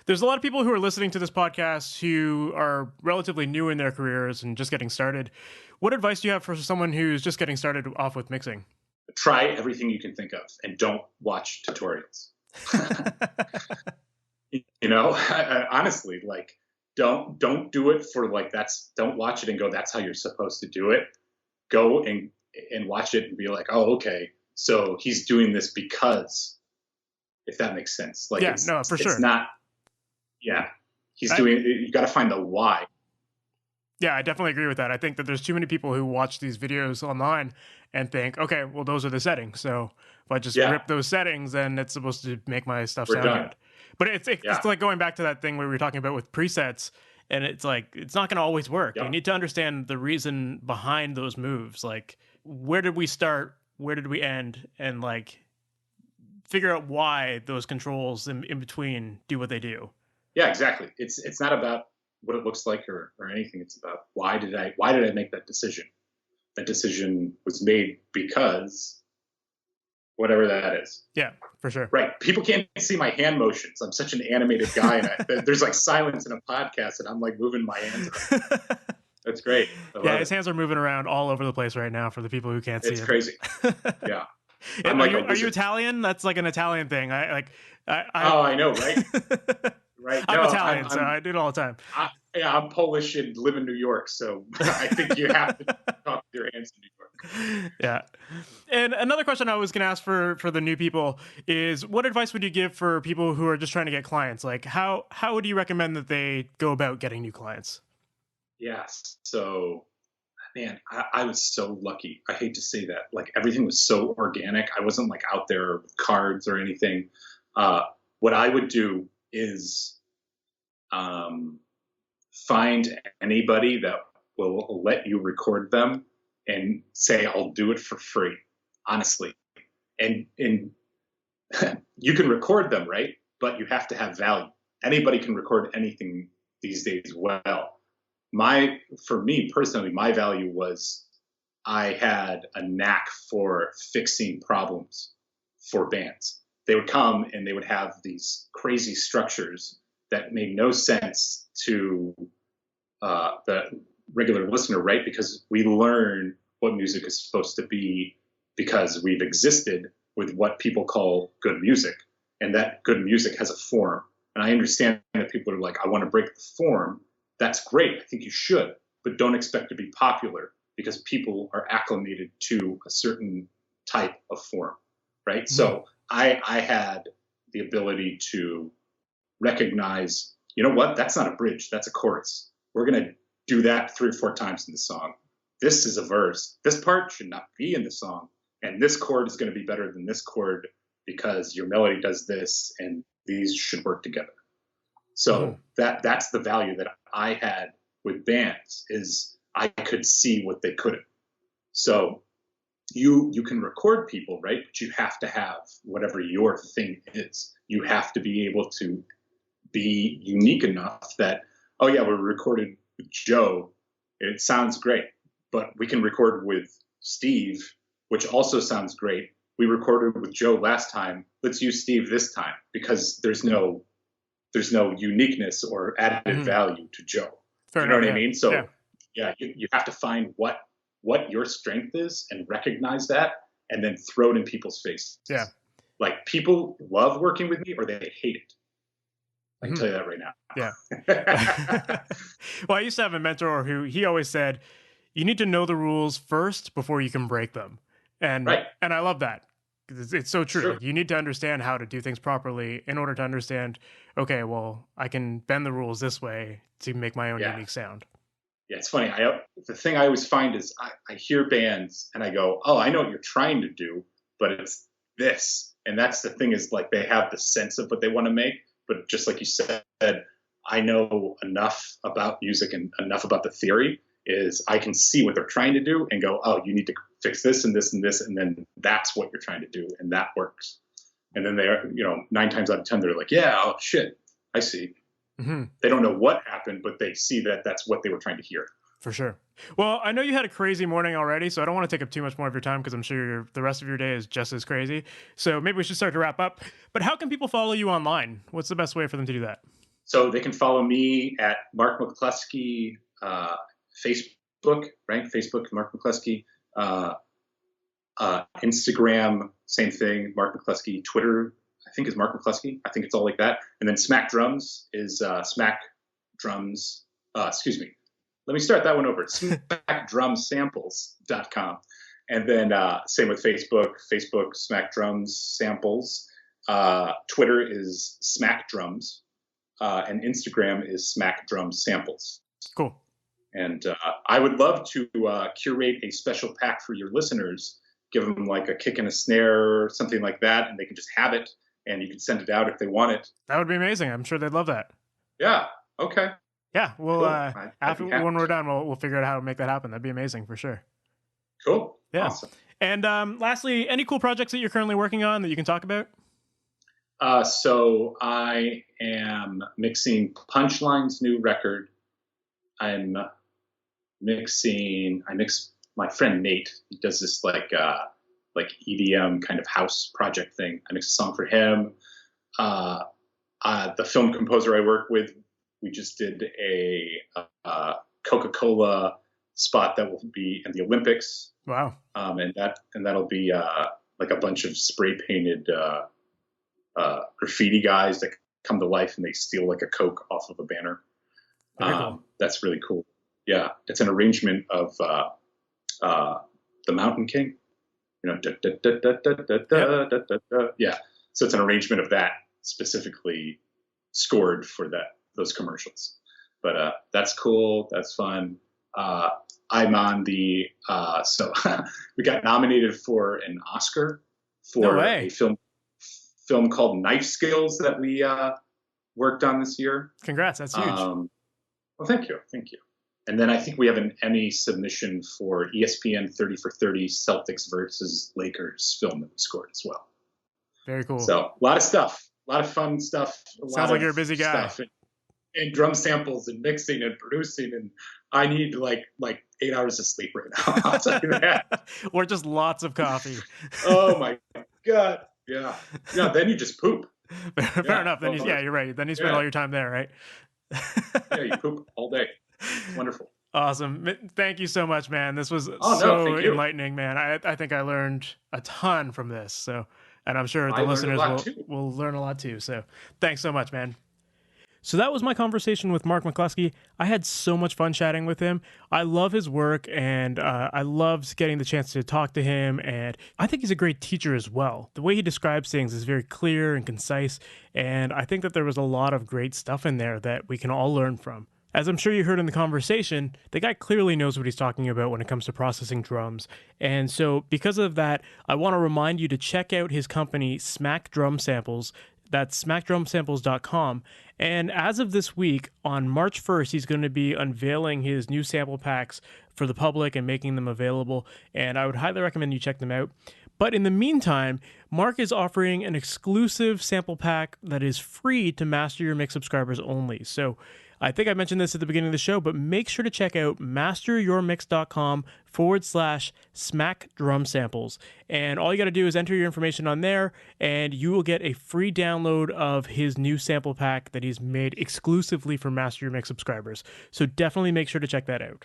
There's a lot of people who are listening to this podcast who are relatively new in their careers and just getting started. What advice do you have for someone who's just getting started off with mixing?
Try everything you can think of and don't watch tutorials. Honestly, like don't do it for like don't watch it and go, that's how you're supposed to do it. Go and watch it and be like, oh, okay, so he's doing this because, if that makes sense. Like,
no, for sure.
It's not. Yeah, you got to find the why.
Yeah, I definitely agree with that. I think that there's too many people who watch these videos online and think, okay, well, those are the settings. So if I just rip those settings, then it's supposed to make my stuff sound good. But it's like going back to that thing where we were talking about with presets, and it's like, it's not going to always work. Yeah. You need to understand the reason behind those moves. Like, where did we start? Where did we end? And like, figure out why those controls in between do what they do.
Yeah, exactly. It's not about what it looks like or anything. It's about why did I make that decision? That decision was made because whatever that is.
Yeah, for sure.
Right. People can't see my hand motions. I'm such an animated guy, and there's like silence in a podcast, and I'm like moving my hands around. That's great.
His hands are moving around all over the place right now for the people who can't see it.
It's crazy. Yeah.
Are you Italian? That's like an Italian thing. I
know, right? Right.
I'm Italian, so I do it all the time.
I'm Polish and live in New York, so I think you have to talk with your hands in New York.
Yeah. And another question I was going to ask for the new people is, what advice would you give for people who are just trying to get clients? Like, how would you recommend that they go about getting new clients?
Yes. So, man, I was so lucky. I hate to say that. Like, everything was so organic. I wasn't like out there with cards or anything. What I would do is find anybody that will let you record them and say, I'll do it for free, honestly. And you can record them, right? But you have to have value. Anybody can record anything these days well. For me personally, my value was I had a knack for fixing problems for bands. They would come and they would have these crazy structures that made no sense to the regular listener, right? Because we learn what music is supposed to be because we've existed with what people call good music, and that good music has a form. And I understand that people are like, I want to break the form. That's great. I think you should, but don't expect to be popular because people are acclimated to a certain type of form, right? Mm-hmm. So I had the ability to recognize, you know what, that's not a bridge, that's a chorus. We're going to do that 3 or 4 times in the song. This is a verse. This part should not be in the song. And this chord is going to be better than this chord because your melody does this, and these should work together. So that's the value that I had with bands, is I could see what they couldn't. So you can record people, right? But you have to have whatever your thing is. You have to be able to be unique enough that, oh yeah, we're recorded with Joe. It sounds great, but we can record with Steve, which also sounds great. We recorded with Joe last time. Let's use Steve this time, because there's no uniqueness or added value to Joe.
Fair
you know
enough,
what I mean? So you have to find what your strength is and recognize that, and then throw it in people's faces.
Yeah.
Like, people love working with me or they hate it. I can tell you that right now.
Yeah. Well, I used to have a mentor who he always said, you need to know the rules first before you can break them. And I love that. It's so true.
Sure.
Like, you need to understand how to do things properly in order to understand, okay, well, I can bend the rules this way to make my own unique sound.
Yeah, it's funny. The thing I always find is I hear bands and I go, oh, I know what you're trying to do, but it's this. And that's the thing, is like, they have the sense of what they want to make. But just like you said, I know enough about music and enough about the theory, is I can see what they're trying to do and go, oh, you need to fix this and this and this. And then that's what you're trying to do. And that works. And then they're, 9 times out of 10, they're like, yeah, oh shit, I see. Mm-hmm. They don't know what happened, but they see that that's what they were trying to hear.
For sure. Well, I know you had a crazy morning already, so I don't want to take up too much more of your time, because I'm sure the rest of your day is just as crazy. So maybe we should start to wrap up. But how can people follow you online? What's the best way for them to do that?
So they can follow me at Marc McClusky, Facebook, right? Facebook, Marc McClusky. Instagram, same thing, Marc McClusky. Twitter, I think, is Marc McClusky. I think it's all like that. And then Smack Drums is Smack Drums. Excuse me. Let me start that one over. SmackDrumSamples.com. And then same with Facebook, Smack Drums Samples. Twitter is Smack Drums. And Instagram is Smack Drums Samples.
Cool.
And I would love to curate a special pack for your listeners, give them like a kick and a snare or something like that, and they can just have it, and you can send it out if they want it.
That would be amazing. I'm sure they'd love that.
Yeah. Okay.
Yeah. Well, cool. When we're done, we'll figure out how to make that happen. That'd be amazing for sure.
Cool.
Yeah.
Awesome.
And lastly, any cool projects that you're currently working on that you can talk about?
So I am mixing Punchline's new record. I mix my friend Nate. He does this like EDM kind of house project thing. I mix a song for him. The film composer I work with, we just did a Coca-Cola spot that will be in the Olympics.
Wow.
And that'll be like a bunch of spray painted graffiti guys that come to life, and they steal like a Coke off of a banner. Cool. That's really cool. Yeah, it's an arrangement of the Mountain King. Yeah. So it's an arrangement of that, specifically scored for those commercials. But that's cool. That's fun. I'm on the so we got nominated for an Oscar for a film called Knife Skills that we worked on this year.
Congrats, that's huge.
Well, thank you. And then I think we have an Emmy submission for ESPN 30 for 30 Celtics versus Lakers film that we scored as well.
Very cool.
So a lot of stuff, a lot of fun stuff.
Sounds like you're a busy guy.
and drum samples and mixing and producing, and I need like 8 hours of sleep right now. I'll tell you that.
Or just lots of coffee.
Oh my God. Yeah. Yeah. Then you just poop.
Fair enough. Then you're right. Then you spend all your time there, right?
Yeah, you poop all day. It's wonderful.
Awesome. Thank you so much, man. This was so enlightening, man. I think I learned a ton from this. So, and I'm sure the listeners will learn a lot too. So thanks so much, man. So that was my conversation with Marc McClusky. I had so much fun chatting with him. I love his work, and I loved getting the chance to talk to him, and I think he's a great teacher as well. The way he describes things is very clear and concise, and I think that there was a lot of great stuff in there that we can all learn from. As I'm sure you heard in the conversation, the guy clearly knows what he's talking about when it comes to processing drums. And so because of that, I want to remind you to check out his company, Smack Drum Samples. That's smackdrumsamples.com. And as of this week, on March 1st, he's going to be unveiling his new sample packs for the public and making them available. And I would highly recommend you check them out. But in the meantime, Marc is offering an exclusive sample pack that is free to Master Your Mix subscribers only. So I think I mentioned this at the beginning of the show, but make sure to check out masteryourmix.com/smack drum samples. And all you got to do is enter your information on there, and you will get a free download of his new sample pack that he's made exclusively for Master Your Mix subscribers. So definitely make sure to check that out.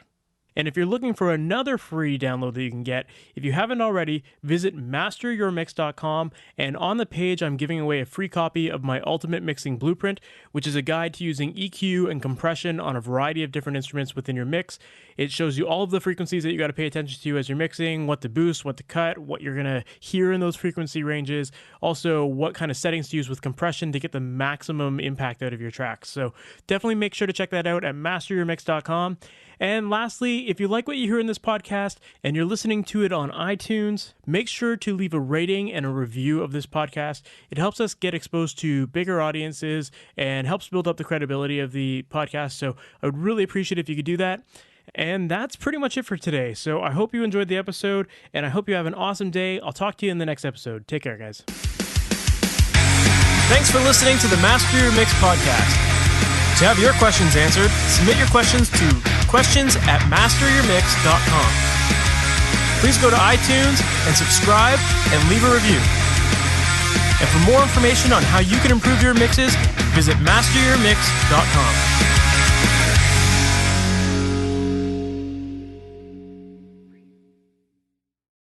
And if you're looking for another free download that you can get, if you haven't already, visit masteryourmix.com, and on the page I'm giving away a free copy of my Ultimate Mixing Blueprint, which is a guide to using EQ and compression on a variety of different instruments within your mix. It shows you all of the frequencies that you got to pay attention to as you're mixing, what to boost, what to cut, what you're going to hear in those frequency ranges, also what kind of settings to use with compression to get the maximum impact out of your tracks. So definitely make sure to check that out at masteryourmix.com. And lastly, if you like what you hear in this podcast and you're listening to it on iTunes, make sure to leave a rating and a review of this podcast. It helps us get exposed to bigger audiences and helps build up the credibility of the podcast. So I would really appreciate it if you could do that. And that's pretty much it for today. So I hope you enjoyed the episode, and I hope you have an awesome day. I'll talk to you in the next episode. Take care, guys. Thanks for listening to the Master Your Mix podcast. To have your questions answered, submit your questions to questions@masteryourmix.com. Please go to iTunes and subscribe and leave a review. And for more information on how you can improve your mixes, visit masteryourmix.com.